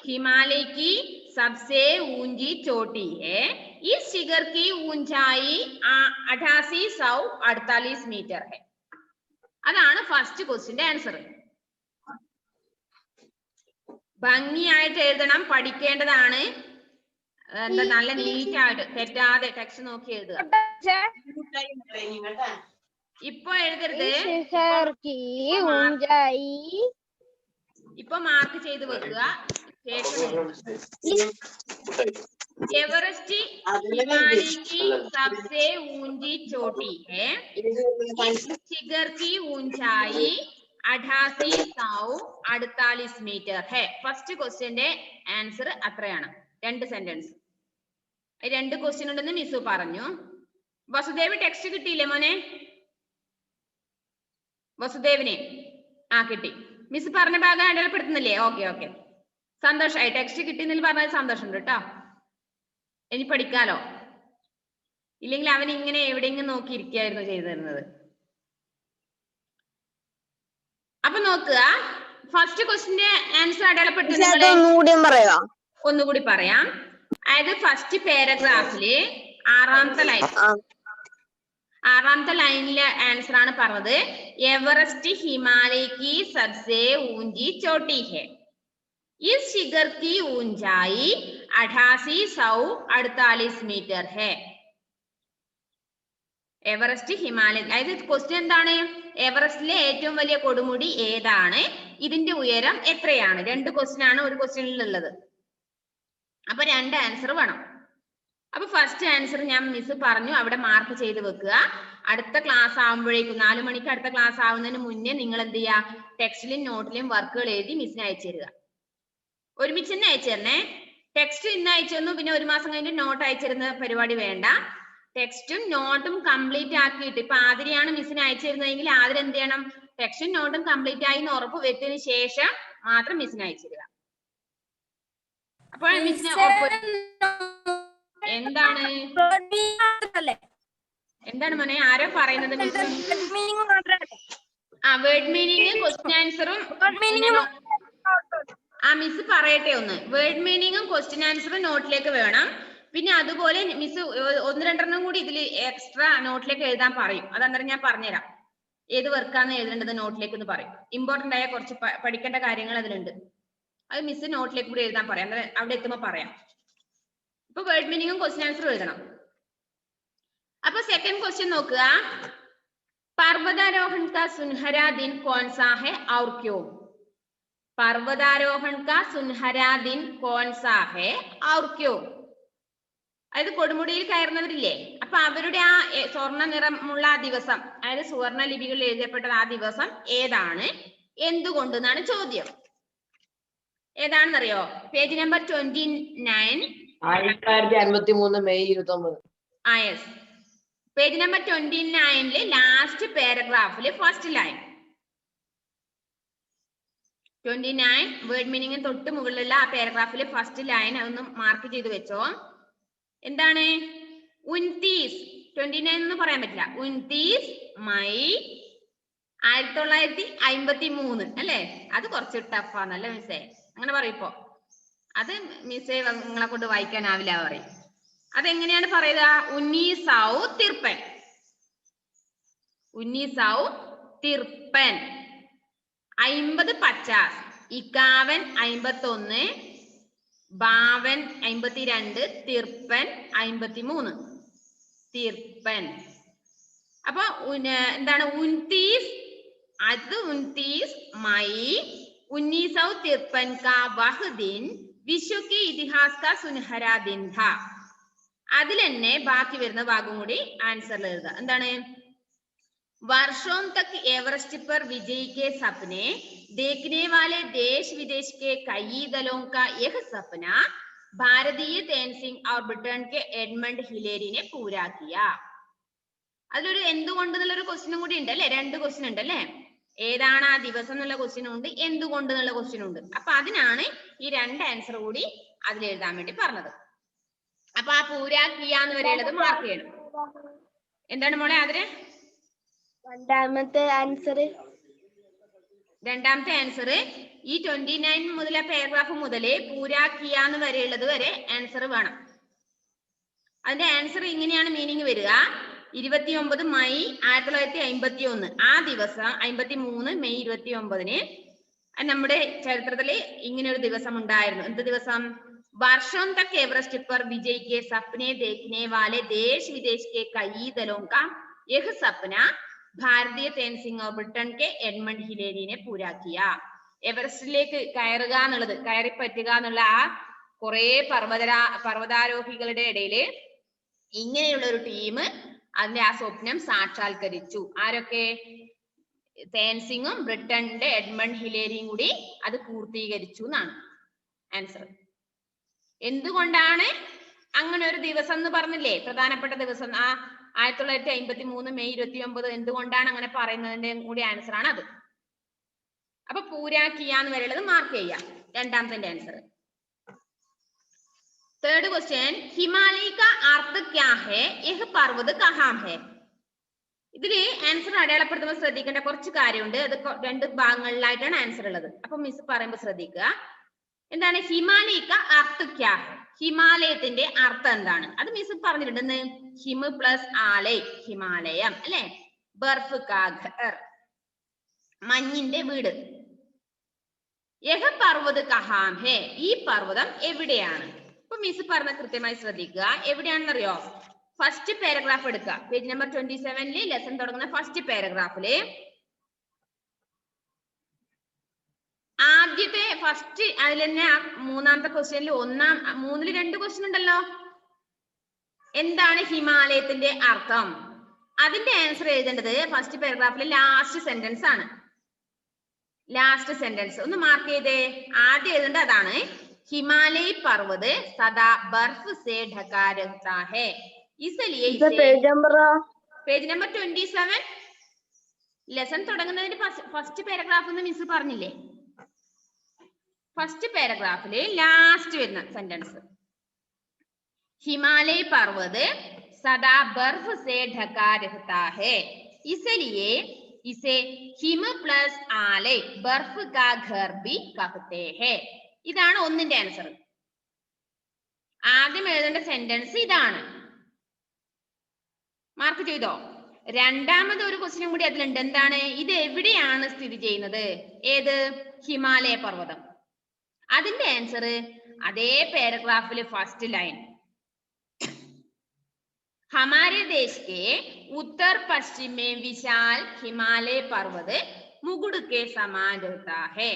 हिमालय की सबसे ऊंची चोटी है. इस शिखर की ऊंचाई 8848 मीटर है. അതാണ് ഫസ്റ്റ് ക്വസ്റ്റിന്റെ ആൻസർ. ഭംഗിയായിട്ട് എഴുതണം, പഠിക്കേണ്ടതാണ്. എന്താ നല്ല നീറ്റ് ആയിട്ട് തെറ്റാതെ ടെക്സ്റ്റ് നോക്കി എഴുതുക. ഇപ്പൊ എഴുതരുത്, ഇപ്പൊ മാർക്ക് ചെയ്ത് വെക്കുക. एवरेस्ट हिमालय की सबसे ऊंची चोटी है. शिखर की ऊंचाई 8848 मीटर है. ഫസ്റ്റ് ക്വസ്റ്റ്യന്റെ ആൻസർ അത്രയാണ്. 2 സെന്റൻസ്. 2 ക്വസ്റ്റ്യൻ ഉണ്ടെന്ന് മിസ്സു പറഞ്ഞു. വസുദേവ് ടെക്സ്റ്റ് കിട്ടിയില്ലേ മോനെ? വസുദേവിനെ കിട്ടി. മിസ് പറഞ്ഞ ഭാഗം അടയാളപ്പെടുത്തുന്നില്ലേ? ഓക്കെ സന്തോഷമായി. ടെക്സ്റ്റ് കിട്ടിയെന്നിൽ പറഞ്ഞാൽ സന്തോഷമുണ്ട് കേട്ടോ. ഇനി പഠിക്കാലോ. ഇല്ലെങ്കിൽ അവൻ ഇങ്ങനെ എവിടെയെങ്കിലും നോക്കിയിരിക്കുകയായിരുന്നു ചെയ്തിരുന്നത്. അപ്പൊ നോക്കുക, ഫസ്റ്റ് ക്വസ്റ്റിന്റെ ആൻസർ അടയാളപ്പെടുത്തുന്നത് ഒന്നുകൂടി പറയാം. അതായത് ഫസ്റ്റ് പാരഗ്രാഫില് 6ാമത്തെ ലൈനിലെ ആൻസർ ആണ് പറഞ്ഞത്. എവറസ്റ്റ് ഹിമാലയ की सबसे ऊंची चोटी है. इस शिखर की ऊंचाई 8848 मीटर है. എവറസ്റ്റ് ഹിമാലയ, അതായത് ക്വസ്റ്റ്യൻ എന്താണ്? എവറസ്റ്റിലെ ഏറ്റവും വലിയ കൊടുമുടി ഏതാണ്? ഇതിന്റെ ഉയരം എത്രയാണ്? 2 ക്വസ്റ്റ്യൻ ആണ് ഒരു ക്വസ്റ്റ്യനിൽ ഉള്ളത്. അപ്പൊ 2 ആൻസർ വേണം. അപ്പൊ ഫസ്റ്റ് ആൻസർ ഞാൻ മിസ് പറഞ്ഞു അവിടെ മാർക്ക് ചെയ്ത് വെക്കുക. അടുത്ത ക്ലാസ് ആകുമ്പോഴേക്കും 4 മണിക്ക് അടുത്ത ക്ലാസ് ആവുന്നതിന് മുന്നേ നിങ്ങൾ എന്ത് ചെയ്യുക, ടെക്സ്റ്റിലും നോട്ടിലും വർക്കുകൾ എഴുതി മിസ്സിന് അയച്ചു തരിക. ഒരുമിച്ച് തന്നെ അയച്ചു തരണേ. ടെക്സ്റ്റ് ഇന്ന് അയച്ചു തന്നു, പിന്നെ 1 മാസം കഴിഞ്ഞിട്ട് നോട്ട് അയച്ചു തരുന്ന പരിപാടി വേണ്ട. ടെക്സ്റ്റും നോട്ടും കംപ്ലീറ്റ് ആക്കിയിട്ട്, ഇപ്പൊ ആതിരയാണ് മിസ്സിന് അയച്ചു തരുന്നതെങ്കിൽ ആതിര എന്ത് ചെയ്യണം, ടെക്സ്റ്റും നോട്ടും കംപ്ലീറ്റ് ആയി എന്ന് ഉറപ്പ് വരുത്തിയതിനു ശേഷം മാത്രം മിസ്സിന് അയച്ചു തരിക. അപ്പോൾ മിസ്സിന് എന്താണ് എന്താണ് മോനെ, ആരോ പറയുന്നത്? ആ വേർഡ് മീനിങ്, ക്വസ്റ്റ്യൻ ആൻസറും. ആ മിസ് പറയട്ടെ ഒന്ന്. വേർഡ് മീനിങ്ങും ക്വസ്റ്റ്യൻ ആൻസറും നോട്ടിലേക്ക് വേണം. പിന്നെ അതുപോലെ മിസ് 1-2 കൂടി ഇതിൽ എക്സ്ട്രാ നോട്ടിലേക്ക് എഴുതാൻ പറയും. അത് അന്നേരം ഞാൻ പറഞ്ഞുതരാം ഏത് വർക്കാണ് എഴുതേണ്ടത് നോട്ടിലേക്ക് എന്ന് പറയും. ഇമ്പോർട്ടന്റ് ആയ കുറച്ച് പഠിക്കേണ്ട കാര്യങ്ങൾ അതിലുണ്ട്. അത് മിസ് നോട്ടിലേക്ക് കൂടി എഴുതാൻ പറയാം. അവിടെ എത്തുമ്പോൾ പറയാം. ഇപ്പൊ വേർഡ് മീനിങ്ങും ക്വസ്റ്റ്യൻ ആൻസറും എഴുതണം. അപ്പൊ സെക്കൻഡ് ക്വസ്റ്റ്യൻ നോക്കുക. पर्वतारोहण का सुनहरा दिन कौन सा है और क्यों? पर्वतारोहण का सुनहरा दिन कौन सा है और क्यों? അതായത് കൊടുമുടിയിൽ കയറുന്നവരില്ലേ, അപ്പൊ അവരുടെ ആ സ്വർണ്ണ നിറമുള്ള ആ ദിവസം, അതായത് സുവർണ ലിപികളിൽ എഴുതപ്പെട്ടത് ആ ദിവസം ഏതാണ്, എന്തുകൊണ്ട് എന്നാണ് ചോദ്യം. ഏതാണെന്നറിയോ? Page number 29. 1953 മെയ് 29. ആ യെസ്, പേജ് നമ്പർ 29 ലാസ്റ്റ് പാരഗ്രാഫില് ഫസ്റ്റ് ലൈൻ. 29 വേർഡ് മീനിങ് തൊട്ട് മുകളിലുള്ള ആ പാരഗ്രാഫില് ഫസ്റ്റ് ലൈൻ അതൊന്ന് മാർക്ക് ചെയ്ത് വെച്ചോ. എന്താണ്? 29 എന്ന് പറയാൻ പറ്റില്ല. 29 മെയ് 1953 അല്ലേ? അത് കുറച്ച് ടഫാന്നല്ലേ മിസ്സേ? അങ്ങനെ പറയിപ്പോ അത് മിസ്സേ നിങ്ങളെ കൊണ്ട് വായിക്കാനാവില്ല പറയും. അതെങ്ങനെയാണ് പറയുക? 1953. 50 50, 51 51, 52 52, 53 53. അപ്പൊ എന്താണ്? 29 അത് 29 മെയ് 1953 का वह दिन विश्व के इतिहास का सुनहरा दिन था. അതിൽ തന്നെ ബാക്കി വരുന്ന ഭാഗം കൂടി ആൻസറിൽ എഴുതുക. എന്താണ്? वर्षों तक एवरेस्ट पर विजय के सपने देखने वाले देश विदेश के कई दलों का यह सपना भारतीय तेनसिंग और ब्रिटेन के एडमंड हिलेरी ने पूरा किया. അതിലൊരു എന്തുകൊണ്ട് എന്നുള്ളൊരു ക്വസ്റ്റ്യനും കൂടി ഉണ്ട് അല്ലെ? 2 ക്വസ്റ്റ്യൻ ഉണ്ട് അല്ലെ? ഏതാണ് ആ ദിവസം എന്നുള്ള ക്വസ്റ്റ്യൻ ഉണ്ട്, എന്തുകൊണ്ട് എന്നുള്ള ക്വസ്റ്റ്യൻ ഉണ്ട്. അപ്പൊ അതിനാണ് ഈ 2 ആൻസർ കൂടി അതിൽ എഴുതാൻ വേണ്ടി പറഞ്ഞത്. അപ്പൊ ആ പൂരാക്കിയാന്ന് വരെയുള്ളത് മാർക്ക് ചെയ്യണം. എന്താണ് മോളെ അതിന്? രണ്ടാമത്തെ ആൻസർ ഈ 29 മുതൽ പാരഗ്രാഫ് മുതലേ പൂരാക്കിയാന്ന് വരെയുള്ളത് വരെ ആൻസർ വേണം. അതിന്റെ ആൻസർ ഇങ്ങനെയാണ് മീനിങ് വരിക. 29 മെയ് 1951 ആ ദിവസം, 53 മെയ് 29 നമ്മുടെ ചരിത്രത്തില് ഇങ്ങനെ ഒരു ദിവസം ഉണ്ടായിരുന്നു. എന്ത് ദിവസം? वर्षों तक एवरेस्ट पर विजय के सपने देखने वाले देश विदेश के कई दलों का यह सपना भारतीय तेनसिंग और ब्रिटेन के एडमंड हिलेरी ने पूरा किया. എവറസ്റ്റിലേക്ക് കയറുക എന്നുള്ളത്, കയറി പറ്റുക എന്നുള്ള ആ കുറെ പർവ്വതാരോഹികളുടെ ഇടയില് ഇങ്ങനെയുള്ള ഒരു ടീം അതിന്റെ ആ സ്വപ്നം സാക്ഷാത്കരിച്ചു. ആരൊക്കെ? തേൻസിംഗും ബ്രിട്ടന്റെ എഡ്മണ്ട് ഹിലേരിയും കൂടി അത് പൂർത്തീകരിച്ചു എന്നാണ് ആൻസർ. എന്തുകൊണ്ടാണ് അങ്ങനെ ഒരു ദിവസം എന്ന് പറഞ്ഞില്ലേ, പ്രധാനപ്പെട്ട ദിവസം ആ 1953 മെയ് 29 എന്തുകൊണ്ടാണ് അങ്ങനെ പറയുന്നതിന്റെ കൂടി ആൻസർ ആണ് അത്. അപ്പൊ പൂരാക്കിയാന്ന് വരെയുള്ളത് മാർക്ക് ചെയ്യാം. രണ്ടാമത്തെ ആൻസർ. തേർഡ് ക്വസ്റ്റ്യൻ, ഹിമാലയ का अर्थ क्या है, यह पर्वत कहाँ है? ഇതില് ആൻസർ അടയാളപ്പെടുത്തുമ്പോൾ ശ്രദ്ധിക്കേണ്ട കുറച്ച് കാര്യമുണ്ട്. അത് 2 ഭാഗങ്ങളിലായിട്ടാണ് ആൻസർ ഉള്ളത്. അപ്പൊ മിസ് പറയുമ്പോൾ ശ്രദ്ധിക്കുക. എന്താണ് ഹിമാലയ का अर्थ क्या है? ഹിമാലയത്തിന്റെ അർത്ഥം എന്താണ്? അത് മിസ് പറഞ്ഞിട്ടുണ്ട്. ഹിമ പ്ലസ് ആലയ്, ഹിമാലയം അല്ലെ? ബർഫ് കാ ഘർ, മഞ്ഞിന്റെ വീട്. യഹ പർവ്വത് കഹാം ഹേ, ഈ പർവ്വതം എവിടെയാണ്? അപ്പൊ മിസ് പറഞ്ഞ കൃത്യമായി ശ്രദ്ധിക്കുക. എവിടെയാണെന്നറിയോ? ഫസ്റ്റ് പാരഗ്രാഫ് എടുക്കുക. പേജ് നമ്പർ 27 ലെസൺ തുടങ്ങുന്ന ഫസ്റ്റ് പാരഗ്രാഫില് ആദ്യത്തെ ഫസ്റ്റ് അതിൽ തന്നെ മൂന്നാമത്തെ ക്വസ്റ്റ്യനിൽ 3-ൽ 2 ക്വസ്റ്റ്യൻ ഉണ്ടല്ലോ. എന്താണ് ഹിമാലയത്തിന്റെ അർത്ഥം? അതിന്റെ ആൻസർ എഴുതേണ്ടത് ഫസ്റ്റ് പാരഗ്രാഫിലെ ലാസ്റ്റ് സെന്റൻസ് ആണ്. ലാസ്റ്റ് സെന്റൻസ് ഒന്ന് മാർക്ക് ചെയ്തേ. ആദ്യം എഴുതേണ്ടത് അതാണ്. ഹിമാലയ പർവ്വത് സദാ ബർഫ് സേ ഢകാ രഹ്താ ഹൈ ഇസ്ലിയേ പേജ് നമ്പർ 27. ലെസൺ തുടങ്ങുന്നതിന് ഫസ്റ്റ് പാരഗ്രാഫ് എന്ന് മിസ് പറഞ്ഞില്ലേ? ഫസ്റ്റ് പാരഗ്രാഫില് ലാസ്റ്റ് വരുന്ന സെന്റൻസ് ഹിമാലയ പർവ്വത് സദാ ബർഫ് സേ ഢകാ രഹ്താ ഹൈ ഇസ്ലിയേ ഇസേ ഹിമ പ്ലസ് ആലേ ബർഫ് കാ ഘർ ഭി കഹ്തേ ഹൈ. ഇതാണ് ഒന്നിന്റെ ആൻസർ. ആദ്യം എഴുതേണ്ട സെന്റൻസ് ഇതാണ്. മാർക്ക് ചെയ്തോ? രണ്ടാമത് ഒരു ക്വസ്റ്റ്യൻ കൂടി അതിലുണ്ട്. എന്താണ്? ഇത് എവിടെയാണ് സ്ഥിതി ചെയ്യുന്നത്? ഏത്? ഹിമാലയ പർവ്വതം. അതിന്റെ ആൻസർ അതേ പാരഗ്രാഫിലെ ഫസ്റ്റ് ലൈൻ हमारे देश के उत्तर पश्चिम में विशाल हिमालय पर्वत मुकुड़ के समान रहता है.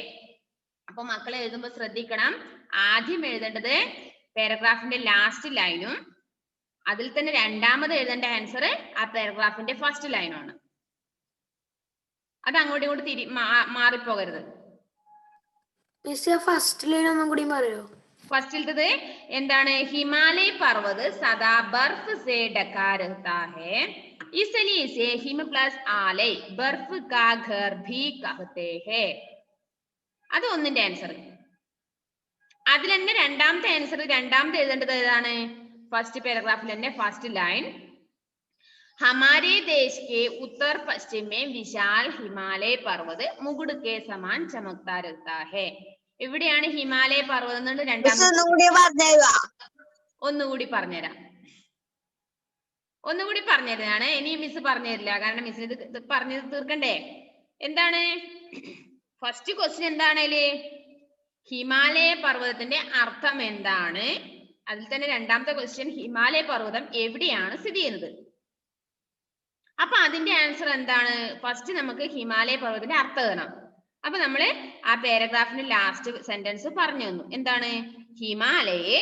അപ്പൊ മക്കളെ എഴുതുമ്പോ ശ്രദ്ധിക്കണം. ആദ്യം എഴുതേണ്ടത് പാരഗ്രാഫിന്റെ ലാസ്റ്റ് ലൈനും അതിൽ തന്നെ രണ്ടാമത് എഴുതേണ്ട ആൻസർ ആ പാരഗ്രാഫിന്റെ ഫസ്റ്റ് ലൈനാണ്. അത് അങ്ങോട്ടും ഇങ്ങോട്ട് മാറിപ്പോകരുത്. ഫസ്റ്റ് ലൈൻ ഒന്നും കൂടി പറയോ? ഫസ്റ്റിലത്തത് എന്താണ്? ഹിമാലയ പർവ്വത് സദാ ബർഫ് സേ ഢകാ രഹ്താ ഹൈ इसलिए इसे हिम प्लस आले बर्फ का घर भी कहते हैं. അത് ഒന്നിന്റെ ആൻസർ. അതിൽ തന്നെ രണ്ടാമത്തെ ആൻസർ രണ്ടാമത്തെ എഴുതേണ്ടത് ഏതാണ്? ഫസ്റ്റ് പാരഗ്രാഫിൽ തന്നെ ഫസ്റ്റ് ലൈൻ हमारे देश के उत्तर पश्चिम में विशाल हिमालय पर्वत मुकुड़ के समान चमकता रहता है. എവിടെയാണ് ഹിമാലയ പർവ്വതം? ഒന്നുകൂടി പറഞ്ഞുതരാം. ഒന്നുകൂടി പറഞ്ഞുതരാണ്. ഇനി മിസ് പറഞ്ഞുതരില്ല, കാരണം മിസ്സിന് ഇത് പറഞ്ഞു തീർക്കണ്ടേ. എന്താണ് ഫസ്റ്റ് ക്വസ്റ്റ്യൻ? എന്താണേല് ഹിമാലയ പർവ്വതത്തിന്റെ അർത്ഥം എന്താണ്? അതിൽ തന്നെ രണ്ടാമത്തെ ക്വസ്റ്റ്യൻ ഹിമാലയ പർവ്വതം എവിടെയാണ് സ്ഥിതി ചെയ്യുന്നത്? അപ്പൊ അതിന്റെ ആൻസർ എന്താണ്? ഫസ്റ്റ് നമുക്ക് ഹിമാലയ പർവ്വതത്തിന്റെ അർത്ഥം എഴുതണം. അപ്പൊ നമ്മള് ആ പാരഗ്രാഫിന്റെ ലാസ്റ്റ് സെന്റൻസ് പറഞ്ഞു തന്നു. എന്താണ്? ഹിമാലയ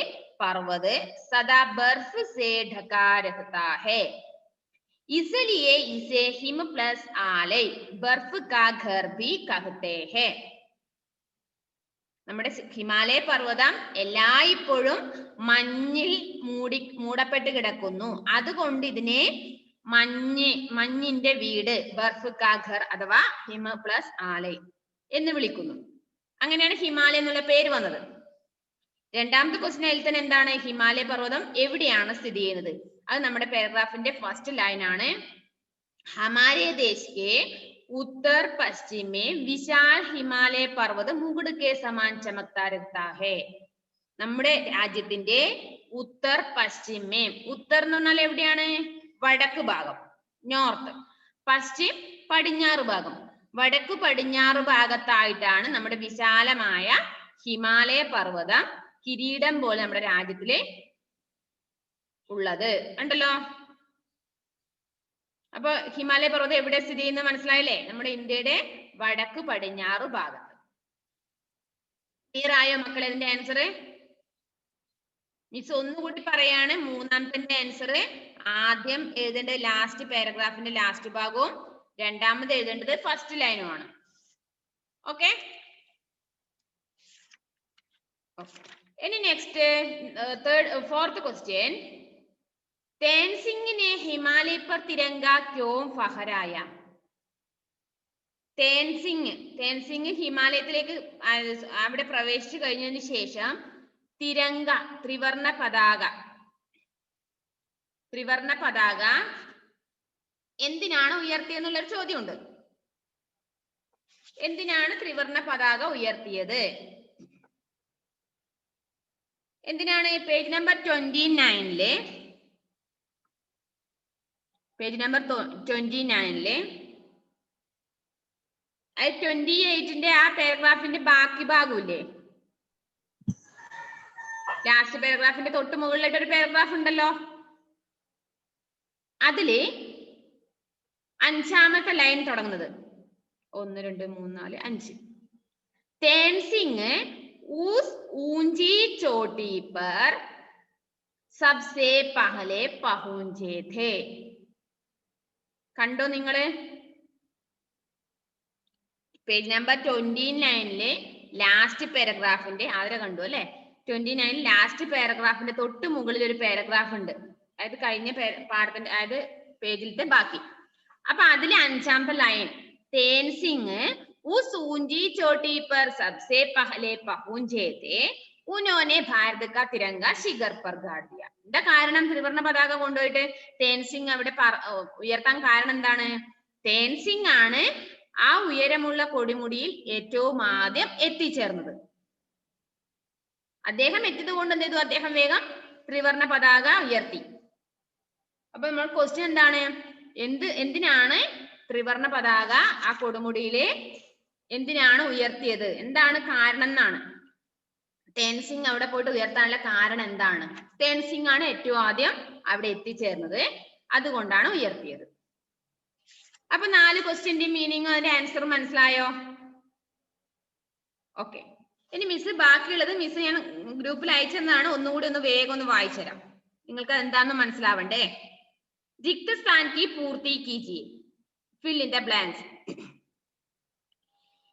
പർവ്വത് സദാ ബർഫ് സേ ഢകാ രഹ്താ ഹൈ इसलिए इसे हिम प्लस आले बर्फ का घर भी कहते हैं. നമ്മുടെ ഹിമാലയ പർവ്വതം എല്ലായ്പ്പോഴും മഞ്ഞിൽ മൂടപ്പെട്ട് കിടക്കുന്നു. അതുകൊണ്ട് ഇതിനെ മഞ്ഞിന്റെ വീട് ബർഫ് കാ ഘർ അഥവാ ഹിമ പ്ലസ് ആലേ എന്ന് വിളിക്കുന്നു. അങ്ങനെയാണ് ഹിമാലയ എന്നുള്ള പേര് വന്നത്. രണ്ടാമത്തെ ക്വസ്റ്റ്യൻ തന്നെ എന്താണ്? ഹിമാലയ പർവ്വതം എവിടെയാണ് സ്ഥിതി ചെയ്യുന്നത്? അത് നമ്മുടെ പാരഗ്രാഫിന്റെ ഫസ്റ്റ് ലൈൻ ആണ്. ഹമാരെ ദേശ് കെ ഉത്തർ പശ്ചിം മേ വിശാൽ ഹിമാലയ പർവ്വത മുകുട് കെ സമാൻ ചമക്താ രഹ്താ ഹൈ. നമ്മുടെ രാജ്യത്തിന്റെ ഉത്തർ പശ്ചിം മേ, ഉത്തർ എന്ന് പറഞ്ഞാൽ എവിടെയാണ്? വടക്ക് ഭാഗം, നോർത്ത്. പശ്ചിം പടിഞ്ഞാറ് ഭാഗം. വടക്ക് പടിഞ്ഞാറ് ഭാഗത്തായിട്ടാണ് നമ്മുടെ വിശാലമായ ഹിമാലയ പർവ്വതം കിരീടം പോലെ നമ്മുടെ രാജ്യത്തില് ഉള്ളത് ഉണ്ടല്ലോ. അപ്പൊ ഹിമാലയ പർവ്വതം എവിടെ സ്ഥിതി ചെയ്യുന്നത് മനസ്സിലായില്ലേ? നമ്മുടെ ഇന്ത്യയുടെ വടക്ക് പടിഞ്ഞാറ് ഭാഗത്ത്. ക്ലിയർ ആയോ മക്കളെ ഇതിന്റെ ആൻസർ? മിസ് ഒന്നുകൂടി പറയാണ്. മൂന്നാമത്തെ ആൻസർ ആദ്യം എഴുതേണ്ടത് ലാസ്റ്റ് പാരഗ്രാഫിന്റെ ലാസ്റ്റ് ഭാഗവും രണ്ടാമത് എഴുതേണ്ടത് ഫസ്റ്റ് ലൈനുമാണ്. ഓക്കെ. ഇനി നെക്സ്റ്റ് ഫോർത്ത് ക്വസ്റ്റ്യൻ. തേൻ സിംഗിനെ ഹിമാലയ पर तिरंगा क्यों फहराया? തേൻ സിംഗ് ഹിമാലയത്തിലേക്ക് അവിടെ പ്രവേശിച്ചു കഴിഞ്ഞതിന് ശേഷം തിരങ്ക ത്രിവർണ പതാക എന്തിനാണ് ഉയർത്തിയെന്നുള്ളൊരു ചോദ്യമുണ്ട്. എന്തിനാണ് ത്രിവർണ പതാക ഉയർത്തിയത്? എന്തിനാണ്? പേജ് നമ്പർ 29 പേജ് നമ്പർ 29 28 ആ പാരഗ്രാഫിന്റെ ബാക്കി ഭാഗമില്ലേ? ലാസ്റ്റ് പാരഗ്രാഫിന്റെ തൊട്ട് മുകളിലായിട്ട് ഒരു പാരഗ്രാഫ് ഉണ്ടല്ലോ. അതില് 5ാമത്തെ ലൈൻ തുടങ്ങുന്നത് 1 2 3 4 5. തേൻ സിംഗ് उस ऊंची चोटी पर सबसे पहले पहुंचे थे. കണ്ടോ നിങ്ങള്? പേജ് നമ്പർ 29 ലാസ്റ്റ് പാരഗ്രാഫിന്റെ ആദര കണ്ടു അല്ലെ? 29 ലാസ്റ്റ് പാരഗ്രാഫിന്റെ തൊട്ട് മുകളിൽ ഒരു പാരഗ്രാഫ് ഉണ്ട്. അതായത് കഴിഞ്ഞ പാഠത്തിന്റെ അതായത് പേജിലത്തെ ബാക്കി. അപ്പൊ അതിലെ 5ാമത്തെ ലൈൻ തേൻസിംഗ് उस ऊंची चोटी पर सबसे पहले पहुंचे थे उन्होंने भारत का तिरंगा शिखर पर गाड़ दिया. എന്താ കാരണം ത്രിവർണ്ണ പതാക കൊണ്ടുപോയിട്ട് തേൻസിംഗ് അവിടെ ഉയർത്താൻ കാരണം എന്താണ്? തേൻസിംഗ് ആണ് ആ ഉയരമുള്ള കൊടിമുടിയിൽ ഏറ്റവും ആദ്യം എത്തിച്ചേർന്നത്. അദ്ദേഹം എത്തിയത് കൊണ്ട് എന്ത് ചെയ്തു? അദ്ദേഹം വേഗം ത്രിവർണ്ണ പതാക ഉയർത്തി. അപ്പൊ നമ്മൾ ക്വസ്റ്റ്യൻ എന്താണ്? എന്തിനാണ് ത്രിവർണ്ണ പതാക ആ കൊടുമുടിയില് എന്തിനാണ് ഉയർത്തിയത്? എന്താണ് കാരണം എന്നാണ്. തേൻസിംഗ് അവിടെ പോയിട്ട് ഉയർത്താനുള്ള കാരണം എന്താണ്? തേൻസിംഗ് ആണ് ഏറ്റവും ആദ്യം അവിടെ എത്തിച്ചേർന്നത്, അതുകൊണ്ടാണ് ഉയർത്തിയത്. അപ്പൊ 4 ക്വസ്റ്റ്യന്റെ മീനിങ്ങും അതിന്റെ ആൻസറും മനസ്സിലായോ? ഓക്കെ. ഇനി മിസ് ബാക്കിയുള്ളത് മിസ് ഞാൻ ഗ്രൂപ്പിൽ അയച്ചെന്നാണ്, ഒന്നുകൂടി ഒന്ന് വേഗം ഒന്ന് വായിച്ചു തരാം. നിങ്ങൾക്ക് എന്താന്ന് മനസ്സിലാവണ്ടേ? रिक्त स्थान की पूर्ति कीजिए. Fill in the blanks.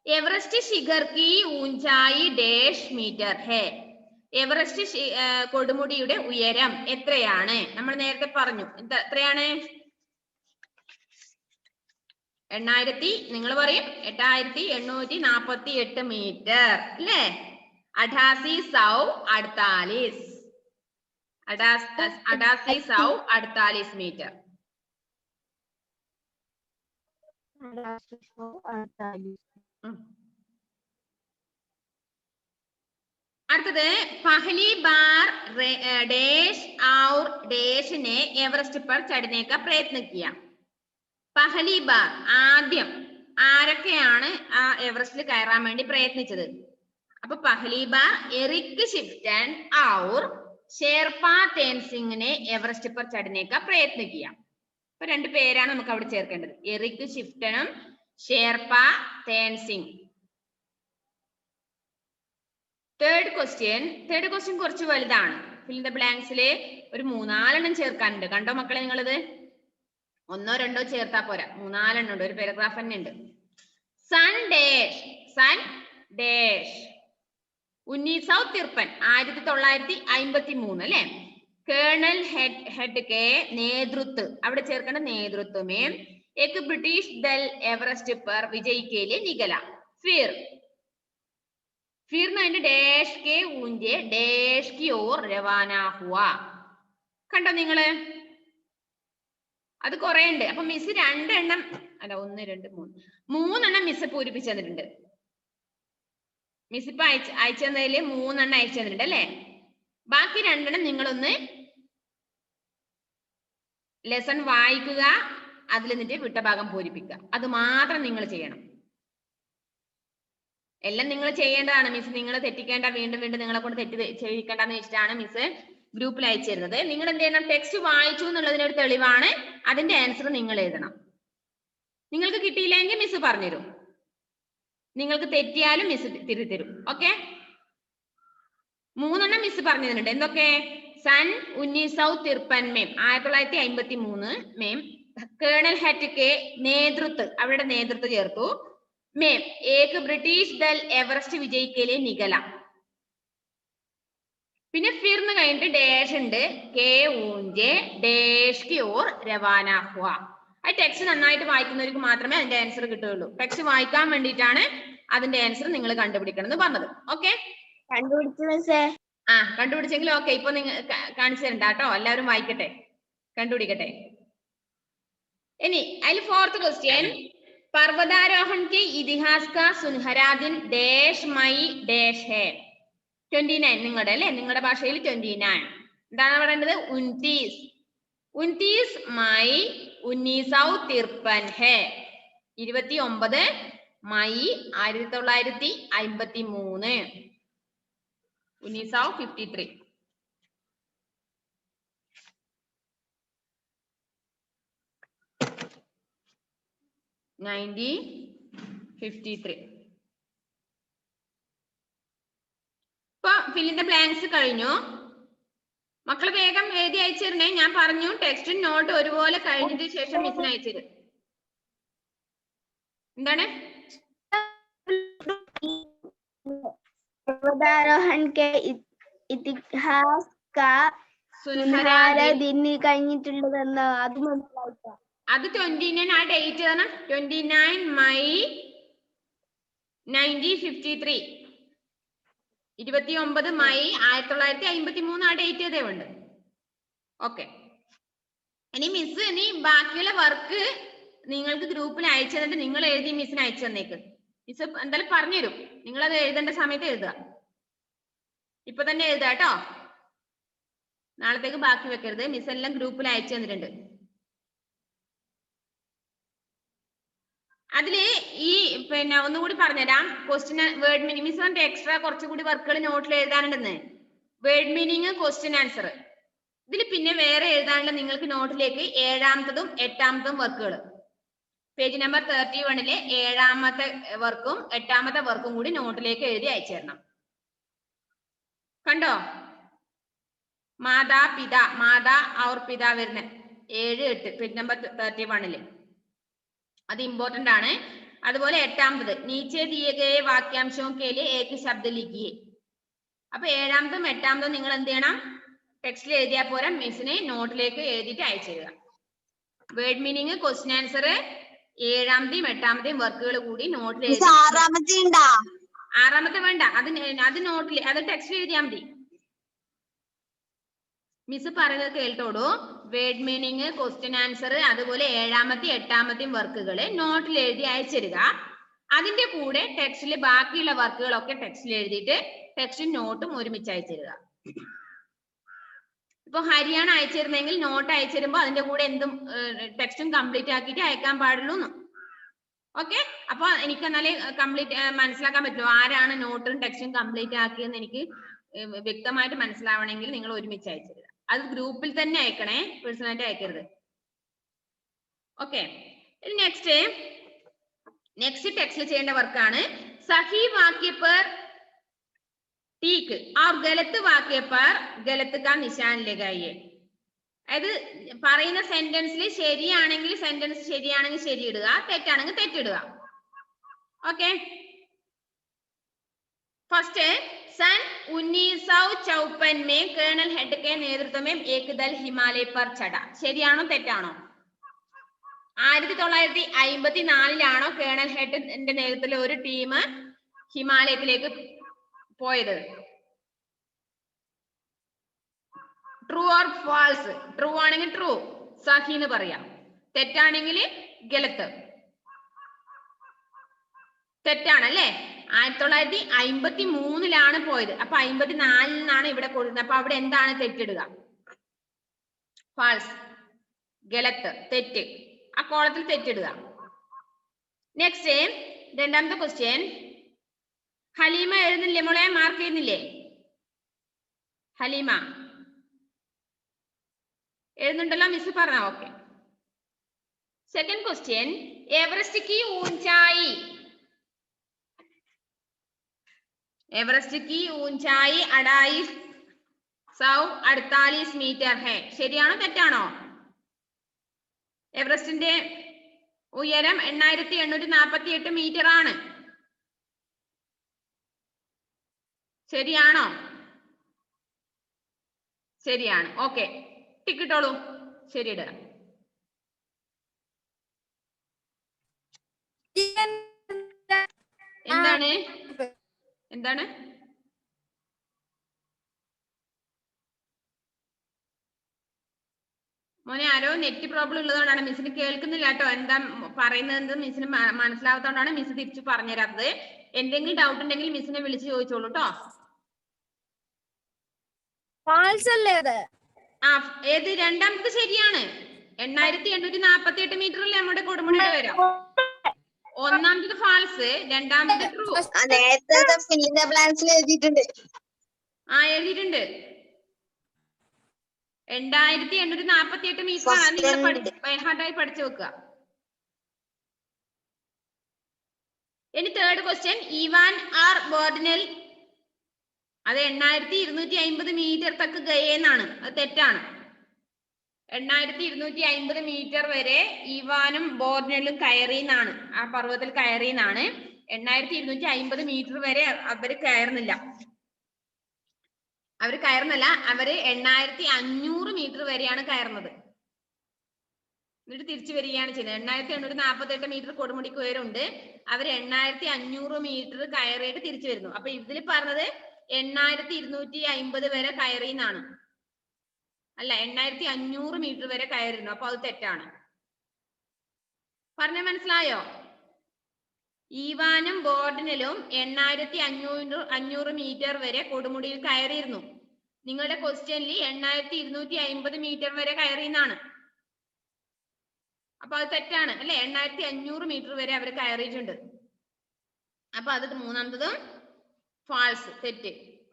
Everest शिखर की ऊंचाई डैश मीटर है. എവറസ്റ്റ് കൊടുമുടിയുടെ ഉയരം എത്രയാണ്? നമ്മൾ നേരത്തെ പറഞ്ഞു. എത്രയാണ്? 8000 നിങ്ങൾ പറയും 8848 മീറ്റർ അല്ലേ? 8848 8848 मीटर. അടുത്തത് पहली बार डैश और डैश ने एवरेस्ट पर चढ़ने का प्रयत्न किया. पहली बार ആദ്യം ആരൊക്കെയാണ് ആ എവറസ്റ്റിൽ കയറാൻ വേണ്ടി പ്രയത്നിച്ചത്? അപ്പൊ पहली बार എറിക് ഷിഫ്റ്റൻ और ഷെർപ്പ തേൻസിംഗിനെ എവറസ്റ്റ് पर चढ़ने का प्रयत्न किया. അപ്പൊ 2 പേരാണ് നമുക്ക് അവിടെ ചേർക്കേണ്ടത്. എറിക് ഷിഫ്റ്റനും ഷെർപ്പ തേൻസിംഗ്. തേർഡ് ക്വസ്റ്റ്യൻ കുറച്ച് വലുതാണ്. ഫിൽ ഇൻ ദ ബ്ലാങ്ക്സില് ഒരു 3-4 എണ്ണം ചേർക്കാനുണ്ട്. കണ്ടോ മക്കളെ നിങ്ങളിത്? 1-2 ചേർത്താ പോരാ, 3-4 എണ്ണം ഉണ്ട്. ഒരു പാരഗ്രാഫ് തന്നെ ഉണ്ട്. സൺ ഡാഷ് 1953 അല്ലെ? കേണൽ हेड के नेतृत्व അവിടെ ചേർക്കേണ്ട നേതൃത്വമേ एक ब्रिटिश दल एवरेस्ट पर विजय के लिए निकला. फिर അതിന്റെ डैश के ऊंचे डैश की ओर रवाना हुआ. കണ്ടോ നിങ്ങള്? അത് കുറെ ഉണ്ട്. അപ്പൊ മിസ് 2 എണ്ണം അല്ല 1 2 3 എണ്ണം മിസ് പൂരിപ്പിച്ചു തന്നിട്ടുണ്ട്. മിസ് ഇപ്പൊ അയച്ചു തന്നതില് 3 എണ്ണം അയച്ചു തന്നിട്ടുണ്ട് അല്ലെ? ബാക്കി 2 എണ്ണം നിങ്ങളൊന്ന് ലെസൺ വായിക്കുക, അതിൽ നിന്നിട്ട് വിട്ട ഭാഗം പൂരിപ്പിക്കുക. അത് മാത്രം നിങ്ങൾ ചെയ്യണം. എല്ലാം നിങ്ങൾ ചെയ്യേണ്ടതാണ്. മിസ് നിങ്ങൾ തെറ്റിക്കേണ്ട, വീണ്ടും നിങ്ങളെ കൊണ്ട് തെറ്റ് ചെയ്യിക്കേണ്ടെന്ന് വെച്ചിട്ടാണ് മിസ് ഗ്രൂപ്പിൽ അയച്ചു തരുന്നത്. നിങ്ങൾ എന്ത് ചെയ്യണം? ടെക്സ്റ്റ് വായിച്ചു എന്നുള്ളതിനൊരു തെളിവാണ്. അതിന്റെ ആൻസർ നിങ്ങൾ എഴുതണം. നിങ്ങൾക്ക് കിട്ടിയില്ലെങ്കിൽ മിസ് പറഞ്ഞുതരും. നിങ്ങൾക്ക് തെറ്റിയാലും മിസ് തിരുത്തരും. ഓക്കെ? 3 എണ്ണം മിസ് പറഞ്ഞു തന്നിട്ടുണ്ട്. എന്തൊക്കെ? सन 1953 में 1953 में കേണൽ ഹെഡ് കെ നേതൃത്വം, അവരുടെ നേതൃത്വം ചേർത്തു. में एक ब्रिटिश दल एवरेस्ट विजय के लिए निकला. പിന്നെ ഫിർന്ന് കഴിഞ്ഞിട്ട് ഡാഷ് ഉണ്ട്. കെ ഊഞ്ചെ ഡാഷ് की ओर रवाना हुआ. ആ ടെക്സ്റ്റ് നന്നായിട്ട് വായിക്കുന്നവർക്ക് മാത്രമേ അതിന്റെ ആൻസർ കിട്ടുകയുള്ളൂ. ടെക്സ്റ്റ് വായിക്കാൻ വേണ്ടിയിട്ടാണ് അതിന്റെ ആൻസർ നിങ്ങൾ കണ്ടുപിടിക്കണം എന്ന് പറഞ്ഞത്. ഓക്കെ? കണ്ടുപിടിച്ചെങ്കിൽ ഓക്കെ. ഇപ്പൊ നിങ്ങൾ കാണിച്ചു തരണ്ട കേട്ടോ, എല്ലാവരും വായിക്കട്ടെ, കണ്ടുപിടിക്കട്ടെ. ഇനി അതിൽ 4th ക്വസ്റ്റ്യൻ पर्वतारोहण के इतिहास का सुनहरा दिन डैश मई डैश है. 29 നിങ്ങളുടെ അല്ലെ? നിങ്ങളുടെ ഭാഷയിൽ 29 എന്താണ് പറയേണ്ടത്? 29 മൈ 1953 है. 29 മെയ് 1953. 1953. ഇപ്പൊ ഫിൽ ഇൻ ദ ബ്ലാങ്ക്സ് കഴിഞ്ഞു. മക്കള് വേഗം എഴുതി അയച്ചിരുന്നേ. ഞാൻ പറഞ്ഞു ടെക്സ്റ്റും നോട്ട് ഒരുപോലെ കഴിഞ്ഞിട്ട് ശേഷം മിസ്സിന് അയച്ചത്. എന്താണ്? पर्वतारोहण के इतिहास का സുൽഹര दिन കഴിഞ്ഞിട്ടുള്ളതെന്ന് അത് മനസ്സിലായിട്ടോ? അത് 29 ആ ഡേറ്റ് ആണ്. 29 മെയ് 1953. 29 മെയ് 1953 ആ ഡേറ്റ് ചെയ്തേ ഉണ്ട്. ഓക്കെ. ഇനി മിസ് ഇനി ബാക്കിയുള്ള വർക്ക് നിങ്ങൾക്ക് ഗ്രൂപ്പിൽ അയച്ചു തന്നിട്ട് നിങ്ങൾ എഴുതി മിസ്സിന് അയച്ചു തന്നേക്ക്. മിസ് എന്തായാലും പറഞ്ഞുതരും. നിങ്ങൾ അത് എഴുതേണ്ട സമയത്ത് എഴുതുക. ഇപ്പൊ തന്നെ എഴുതുക കേട്ടോ. നാളത്തേക്ക് ബാക്കി വെക്കരുത്. മിസ് എല്ലാം ഗ്രൂപ്പിൽ അയച്ചു തന്നിട്ടുണ്ട്. അതില് ഈ പിന്നെ ഒന്നുകൂടി പറഞ്ഞുതരാം. ക്വസ്റ്റ്യൻ വേർഡ് മീനിങ് മിസ് പറഞ്ഞ എക്സ്ട്രാ കുറച്ചുകൂടി വർക്കുകൾ നോട്ടിൽ എഴുതാനുണ്ടെന്ന്. Word meaning, question answer. ഇതിൽ പിന്നെ വേറെ എഴുതാനുള്ള നിങ്ങൾക്ക് നോട്ടിലേക്ക് 7ാമത്തതും 8ാമത്തതും വർക്കുകൾ പേജ് നമ്പർ 31 7ാമത്തെ വർക്കും 8ാമത്തെ വർക്കും കൂടി നോട്ടിലേക്ക് എഴുതി അയച്ചു തരണം. കണ്ടോ? മാതാ പിതാ, മാതാ ഔർ പിതാ വരുന്ന 7, 8 പേജ് നമ്പർ 31 അത് ഇമ്പോർട്ടന്റ് ആണ്. അതുപോലെ 8ാമത്തത് നീച്ചെ ദിയെ ഗയെ വാക്യാംശവും കേലി ഏക് ശബ്ദ ലിഖിയെ. അപ്പൊ 7ാമതും 8ാമതും നിങ്ങൾ എന്ത് ചെയ്യണം? ടെക്സ്റ്റിൽ എഴുതിയാൽ പോരാ, മിസ്സിന് നോട്ടിലേക്ക് എഴുതിയിട്ട് അയച്ചു തരിക. വേർഡ് മീനിങ്, ക്വസ്റ്റ്യൻ ആൻസർ 7ാമത്തെയും 8ാമത്തെയും വർക്കുകൾ കൂടി നോട്ടിൽ എഴുതി. 6ാമത്തെ വേണ്ട, അത് നോട്ടിൽ അത് ടെക്സ്റ്റിൽ എഴുതിയാൽ മതി. മിസ് പറയുന്നത് കേട്ടോടൂ. വേർഡ് മീനിങ്, ക്വസ്റ്റ്യൻ ആൻസർ, അതുപോലെ 7ാമത്തെയും 8ാമത്തെയും വർക്കുകൾ നോട്ടിൽ എഴുതി അയച്ചിരുക. അതിന്റെ കൂടെ ടെക്സ്റ്റിൽ ബാക്കിയുള്ള വർക്കുകളൊക്കെ ടെക്സ്റ്റിൽ എഴുതിയിട്ട് ടെക്സ്റ്റും നോട്ടും ഒരുമിച്ച് അയച്ചിരുക. ഇപ്പൊ ഹരിയാണ് അയച്ചിരുന്നെങ്കിൽ നോട്ട് അയച്ചിരുമ്പോ അതിന്റെ കൂടെ എന്തും ടെക്സ്റ്റും കംപ്ലീറ്റ് ആക്കിയിട്ട് അയക്കാൻ പാടുള്ളൂ. ഓക്കെ. അപ്പൊ എനിക്ക് എന്നാലേ കംപ്ലീറ്റ് മനസ്സിലാക്കാൻ പറ്റുമോ ആരാണ് നോട്ടും ടെക്സ്റ്റും കംപ്ലീറ്റ് ആക്കിയെന്ന് എനിക്ക് വ്യക്തമായിട്ട് മനസ്സിലാവണമെങ്കിൽ നിങ്ങൾ ഒരുമിച്ച് അയച്ചിരുക. അത് ഗ്രൂപ്പിൽ തന്നെ അയക്കണേ, പേഴ്സണലായിട്ട് അയക്കരുത്. ഓക്കെ. നെക്സ്റ്റ് ടെക്സ്റ്റിൽ ചെയ്യേണ്ട വർക്കാണ് സഹി വാക്യ पर ठीक और गलत वाक्य पर गलत का निशान लगाइए. അതായത് പറയുന്ന സെന്റൻസിൽ ശരിയാണെങ്കിൽ സെന്റൻസ് ശരിയാണെങ്കിൽ ശരി ഇടുക, തെറ്റാണെങ്കിൽ തെറ്റിടുക. ഓക്കെ. ഫസ്റ്റ് सन 1954 में कर्नल हेड के नेतृत्व में एक दल हिमालय पर चढ़ा. ശരിയാണോ തെറ്റാണോ? 1954 കേണൽ ഹെഡിന്റെ നേതൃത്വത്തിൽ ഒരു ടീം ഹിമാലയത്തിലേക്ക് പോയത്. True or false? ട്രൂ ആണെങ്കിൽ ട്രൂ, സഹി എന്ന് പറയാം. തെറ്റാണെങ്കിൽ ഗലത്ത്. തെറ്റാണല്ലേ? 1953 പോയത്. അപ്പൊ 54 ഇവിടെ കൊടുക്കുന്നത്. അപ്പൊ അവിടെ എന്താണ് തെറ്റിടുക? ഫാൾസ്, ഗലത്ത്, തെറ്റ്. ആ കോളത്തിൽ തെറ്റിടുക. നെക്സ്റ്റ് രണ്ടാമത്തെ ക്വസ്റ്റ്യൻ. ഹലീമ എഴുതുന്നില്ലേ മോളെ? മാർക്ക് ചെയ്യുന്നില്ലേ? ഹലീമ എഴുതുന്നുണ്ടല്ലോ, മിസ് പറഞ്ഞ. ഓക്കെ. Second question. एवरेस्ट की ऊंचाई 2848 മീറ്റർ है. ശരിയാണോ തെറ്റാണോ? എവറസ്റ്റിന്റെ ഉയരം 8848 മീറ്റർ ആണ്. ശരിയാണോ? ശരിയാണ്. ഓക്കെ, ടിക്കിട്ടോളൂ. ശരിയിടുക. എന്താണ് എന്താണ് മോനെ? ആരോ നെറ്റ് പ്രോബ്ലം ഉള്ളതുകൊണ്ടാണ്, മിസ്സിന് കേൾക്കുന്നില്ല കേട്ടോ. എന്താ പറയുന്നത് മിസ്സിന് മനസ്സിലാവാത്തതുകൊണ്ടാണ് മിസ് തിരിച്ചു പറഞ്ഞുതരാത്തത്. എന്തെങ്കിലും ഡൗട്ട് ഉണ്ടെങ്കിൽ മിസ്സിനെ വിളിച്ച് ചോദിച്ചോളൂ കേട്ടോ. ഏത്? രണ്ടാമത്തെ ശരിയാണ്. 8848 മീറ്റർ അല്ലേ നമ്മുടെ കൊടുമുടിയുടെ ഉയരം. ഒന്നാമത്തത് ഫാൾസ്, രണ്ടാമത്തെ ട്രൂ. എഴുതിയിട്ടുണ്ട്. 8848 മീറ്റർ ആണ്. നിങ്ങൾ ബൈഹാർട്ടായി പഠിച്ചു വെക്കുക. ഇനി തേർഡ് ക്വസ്റ്റ്യൻ. ഇവാൻ ആർ ബോർഡിനൽ അത് 8250 മീറ്റർ തക്ക് ഗയെന്നാണ്. അത് തെറ്റാണ്. 8250 മീറ്റർ വരെ ഈവാനും ബോർണലും കയറിയെന്നാണ്. ആ പർവ്വതത്തിൽ കയറിയെന്നാണ്. 8250 മീറ്റർ വരെ അവര് കയറുന്നില്ല. അവര് 8500 മീറ്റർ വരെയാണ് കയറുന്നത്. എന്നിട്ട് തിരിച്ചു വരികയാണ് ചെയ്യുന്നത്. 8848 മീറ്റർ കൊടുമുടിക്ക് ഉയരമുണ്ട്. അവര് 8500 മീറ്റർ കയറിയിട്ട് തിരിച്ചു വരുന്നു. അപ്പൊ ഇതിൽ പറഞ്ഞത് 8250 വരെ കയറിയെന്നാണ്. അല്ല, 8500 മീറ്റർ വരെ കയറുന്നു. അപ്പൊ അത് തെറ്റാണ്. പറഞ്ഞ മനസ്സിലായോ? ഈവാനും ബോർഡനിലും 8500 മീറ്റർ വരെ കൊടുമുടിയിൽ കയറിയിരുന്നു. നിങ്ങളുടെ ക്വസ്റ്റ്യനിൽ 8250 മീറ്റർ വരെ കയറിയെന്നാണ്. അപ്പൊ അത് തെറ്റാണ് അല്ലെ? 8500 മീറ്റർ വരെ അവർ കയറിയിട്ടുണ്ട്. അപ്പൊ അത് മൂന്നാമത്തതും ഫാൾസ്, തെറ്റ്.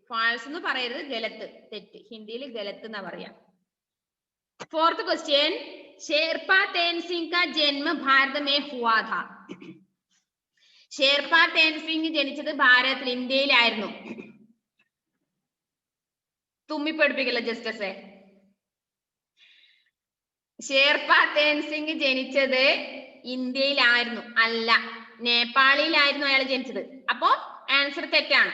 ഫാൾസ് എന്ന് പറയരുത്, ഗലത്ത്, തെറ്റ്. ഹിന്ദിയിൽ ഗലത്ത് എന്നാ പറയാ. ഫോർത്ത് ക്വസ്റ്റ്യൻ, शेरपा तेनसिंह का जन्म भारत में हुआ था. ഷേർപ്പ തേൻസിംഗ് ജനിച്ചത് ഭാരതത്തിൽ, ഇന്ത്യയിലായിരുന്നു. തുമ്മി പഠിപ്പിക്കല്ല ജസ്റ്റസേ. ഷേർപ്പ തേൻസിംഗ് ജനിച്ചത് ഇന്ത്യയിലായിരുന്നു, അല്ല നേപ്പാളിലായിരുന്നു അയാൾ ജനിച്ചത്. അപ്പോ ആൻസർ തെറ്റാണ്.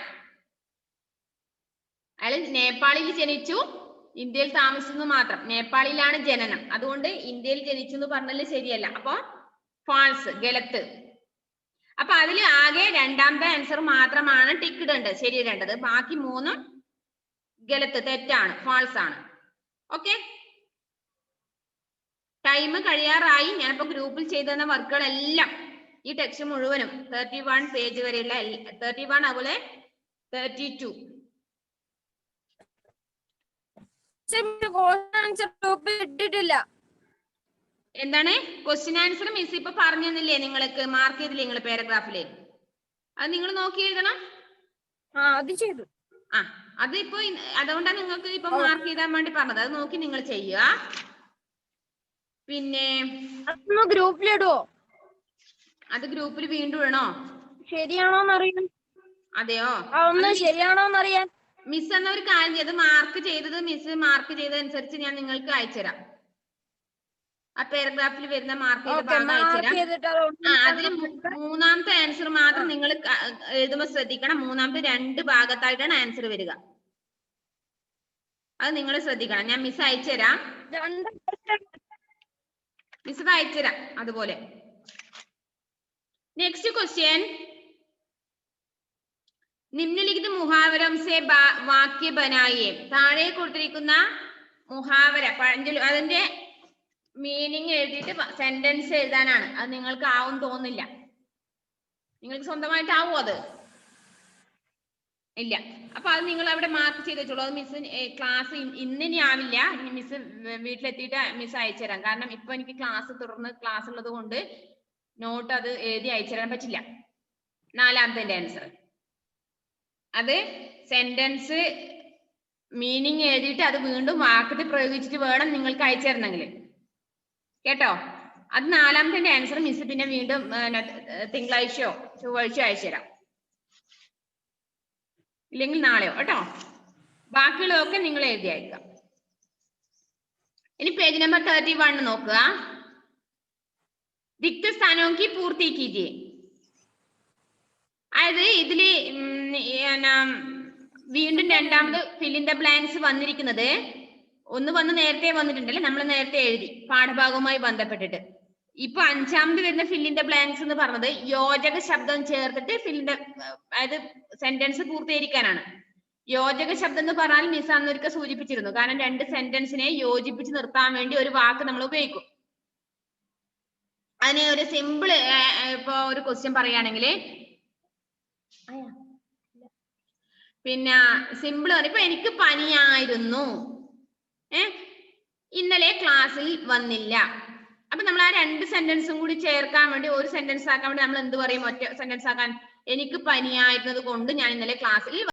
അയാൾ നേപ്പാളിൽ ജനിച്ചു, ഇന്ത്യയിൽ താമസിക്കുന്നു മാത്രം. നേപ്പാളിലാണ് ജനനം, അതുകൊണ്ട് ഇന്ത്യയിൽ ജനിച്ചു എന്ന് പറഞ്ഞാൽ ശരിയല്ല. അപ്പൊ ഫാൾസ്, ഗലത്ത്. അപ്പൊ അതിൽ ആകെ രണ്ടാമത്തെ ആൻസർ മാത്രമാണ് ടിക്ക് ഇടേണ്ടത്, ശരിയിടേണ്ടത്. ബാക്കി മൂന്നും ഗലത്ത്, തെറ്റാണ്, ഫാൾസ് ആണ്. ഓക്കെ, ടൈം കഴിയാറായി. ഞാനിപ്പോ ഗ്രൂപ്പിൽ ചെയ്തുതന്ന വർക്കുകളെല്ലാം, ഈ ടെക്സ്റ്റ് മുഴുവനും 31 പേജ് വരെയുള്ള 31 അതുപോലെ 32 എന്താണ് ക്വസ്റ്റ്യൻ ആൻസർ മിസ് ഇപ്പൊ പറഞ്ഞു തന്നില്ലേ നിങ്ങൾക്ക്? മാർക്ക് ചെയ്തില്ലേ നിങ്ങൾ പാരഗ്രാഫില്? അത് നിങ്ങൾ നോക്കി എഴുതണം. അത് ചെയ്തു. അതിപ്പോ അതുകൊണ്ടാണ് നിങ്ങൾക്ക് ഇപ്പൊ മാർക്ക് ചെയ്താൻ വേണ്ടി പറഞ്ഞത്. അത് നോക്കി നിങ്ങൾ ചെയ്യുക. പിന്നെ ഗ്രൂപ്പിലിടുവോ? അത് ഗ്രൂപ്പിൽ വീണ്ടും ഇടണോ? ശരിയാണോന്നറിയാൻ. അതെയോ? ശരിയാണോന്നറിയാൻ മിസ് എന്ന ഒരു കാര്യം ചെയ്ത് മാർക്ക് ചെയ്തത് മിസ് മാർക്ക് ചെയ്തതനുസരിച്ച് ഞാൻ നിങ്ങൾക്ക് അയച്ചുതരാം. ആ പാരഗ്രാഫിൽ വരുന്ന മാർക്ക് ചെയ്ത ഭാഗം അയച്ചുതരാം. അതിൽ മൂന്നാമത്തെ ആൻസർ മാത്രം നിങ്ങൾ എഴുതുമ്പോൾ ശ്രദ്ധിക്കണം. മൂന്നാമത്തെ 2 ഭാഗത്തായിട്ടാണ് ആൻസർ വരിക. അത് നിങ്ങൾ ശ്രദ്ധിക്കണം. ഞാൻ മിസ് അയച്ചുതരാം, മിസ് അയച്ചുതരാം അതുപോലെ. നെക്സ്റ്റ് ക്വസ്റ്റ്യൻ, നിമ്നലിഖിത മുഹാവരം സെ വാക്യ ബനായേ. താഴെ കൊടുത്തിരിക്കുന്ന മുഹാവര പഴഞ്ചൊല്ല്, അതിന്റെ മീനിങ് എഴുതിയിട്ട് സെന്റൻസ് എഴുതാനാണ്. അത് നിങ്ങൾക്ക് ആവും തോന്നില്ല. നിങ്ങൾക്ക് സ്വന്തമായിട്ട് ആവോ? അത് ഇല്ല. അപ്പൊ അത് നിങ്ങൾ അവിടെ മാർക്ക് ചെയ്ത് വെച്ചോളൂ. അത് മിസ് ക്ലാസ് ഇന്നിനി ആവില്ല, മിസ് വീട്ടിലെത്തിയിട്ട് മിസ് അയച്ചുതരാം. കാരണം ഇപ്പൊ എനിക്ക് ക്ലാസ് തുടർന്ന് ക്ലാസ് ഉള്ളത് കൊണ്ട് നോട്ട് അത് എഴുതി അയച്ചുതരാൻ പറ്റില്ല. നാലാമത്തെ ആൻസർ അത് സെന്റൻസ് മീനിങ് എഴുതിയിട്ട് അത് വീണ്ടും വാക്കത്തിൽ പ്രയോഗിച്ചിട്ട് വേണം നിങ്ങൾക്ക് അയച്ചു തരണമെങ്കിൽ. കേട്ടോ? അത് നാലാമത്തെ ആൻസർ മിസ് പിന്നെ വീണ്ടും തിങ്കളാഴ്ചയോ ചൊവ്വാഴ്ചയോ അയച്ചു തരാം, ഇല്ലെങ്കിൽ നാളെയോ. കേട്ടോ? ബാക്കിയുള്ളതൊക്കെ നിങ്ങൾ എഴുതി അയക്കാം. ഇനി പേജ് നമ്പർ 31 നോക്കുക. റിക്ത സ്ഥാനോക്കി പൂർത്തി കീജിയെ. അതായത് ഇതില് വീണ്ടും രണ്ടാമത് ഫിൽ ഇൻ ദ ബ്ലാങ്ക്സ് വന്നിരിക്കുന്നത്, ഒന്ന് വന്ന് നേരത്തെ വന്നിട്ടുണ്ടല്ലേ, നമ്മൾ നേരത്തെ എഴുതി പാഠഭാഗവുമായി ബന്ധപ്പെട്ടിട്ട്. ഇപ്പൊ അഞ്ചാമത് വരുന്ന ഫിൽ ഇൻ ദ ബ്ലാങ്ക്സ് എന്ന് പറഞ്ഞത് യോജക ശബ്ദം ചേർത്തിട്ട് അതായത് സെന്റൻസ് പൂർത്തീകരിക്കാനാണ്. യോജക ശബ്ദം എന്ന് പറഞ്ഞാൽ മിസ് അന്നൊരിക്കൽ സൂചിപ്പിച്ചിരുന്നു. കാരണം 2 സെന്റൻസിനെ യോജിപ്പിച്ച് നിർത്താൻ വേണ്ടി ഒരു വാക്ക് നമ്മൾ ഉപയോഗിക്കും. അതിന് ഒരു സിമ്പിൾ ഇപ്പൊ ഒരു ക്വസ്റ്റ്യൻ പറയുകയാണെങ്കിൽ, പിന്നെ സിമ്പിൾ ഇപ്പൊ എനിക്ക് പനിയായിരുന്നു, ഇന്നലെ ക്ലാസ്സിൽ വന്നില്ല. അപ്പൊ നമ്മൾ ആ 2 സെന്റൻസും കൂടി ചേർക്കാൻ വേണ്ടി ഒരു സെന്റൻസ് ആക്കാൻ വേണ്ടി നമ്മൾ എന്ത് പറയും? ഒറ്റ സെന്റൻസ് ആക്കാൻ, എനിക്ക് പനിയായിരുന്നത് കൊണ്ട് ഞാൻ ഇന്നലെ ക്ലാസ്സിൽ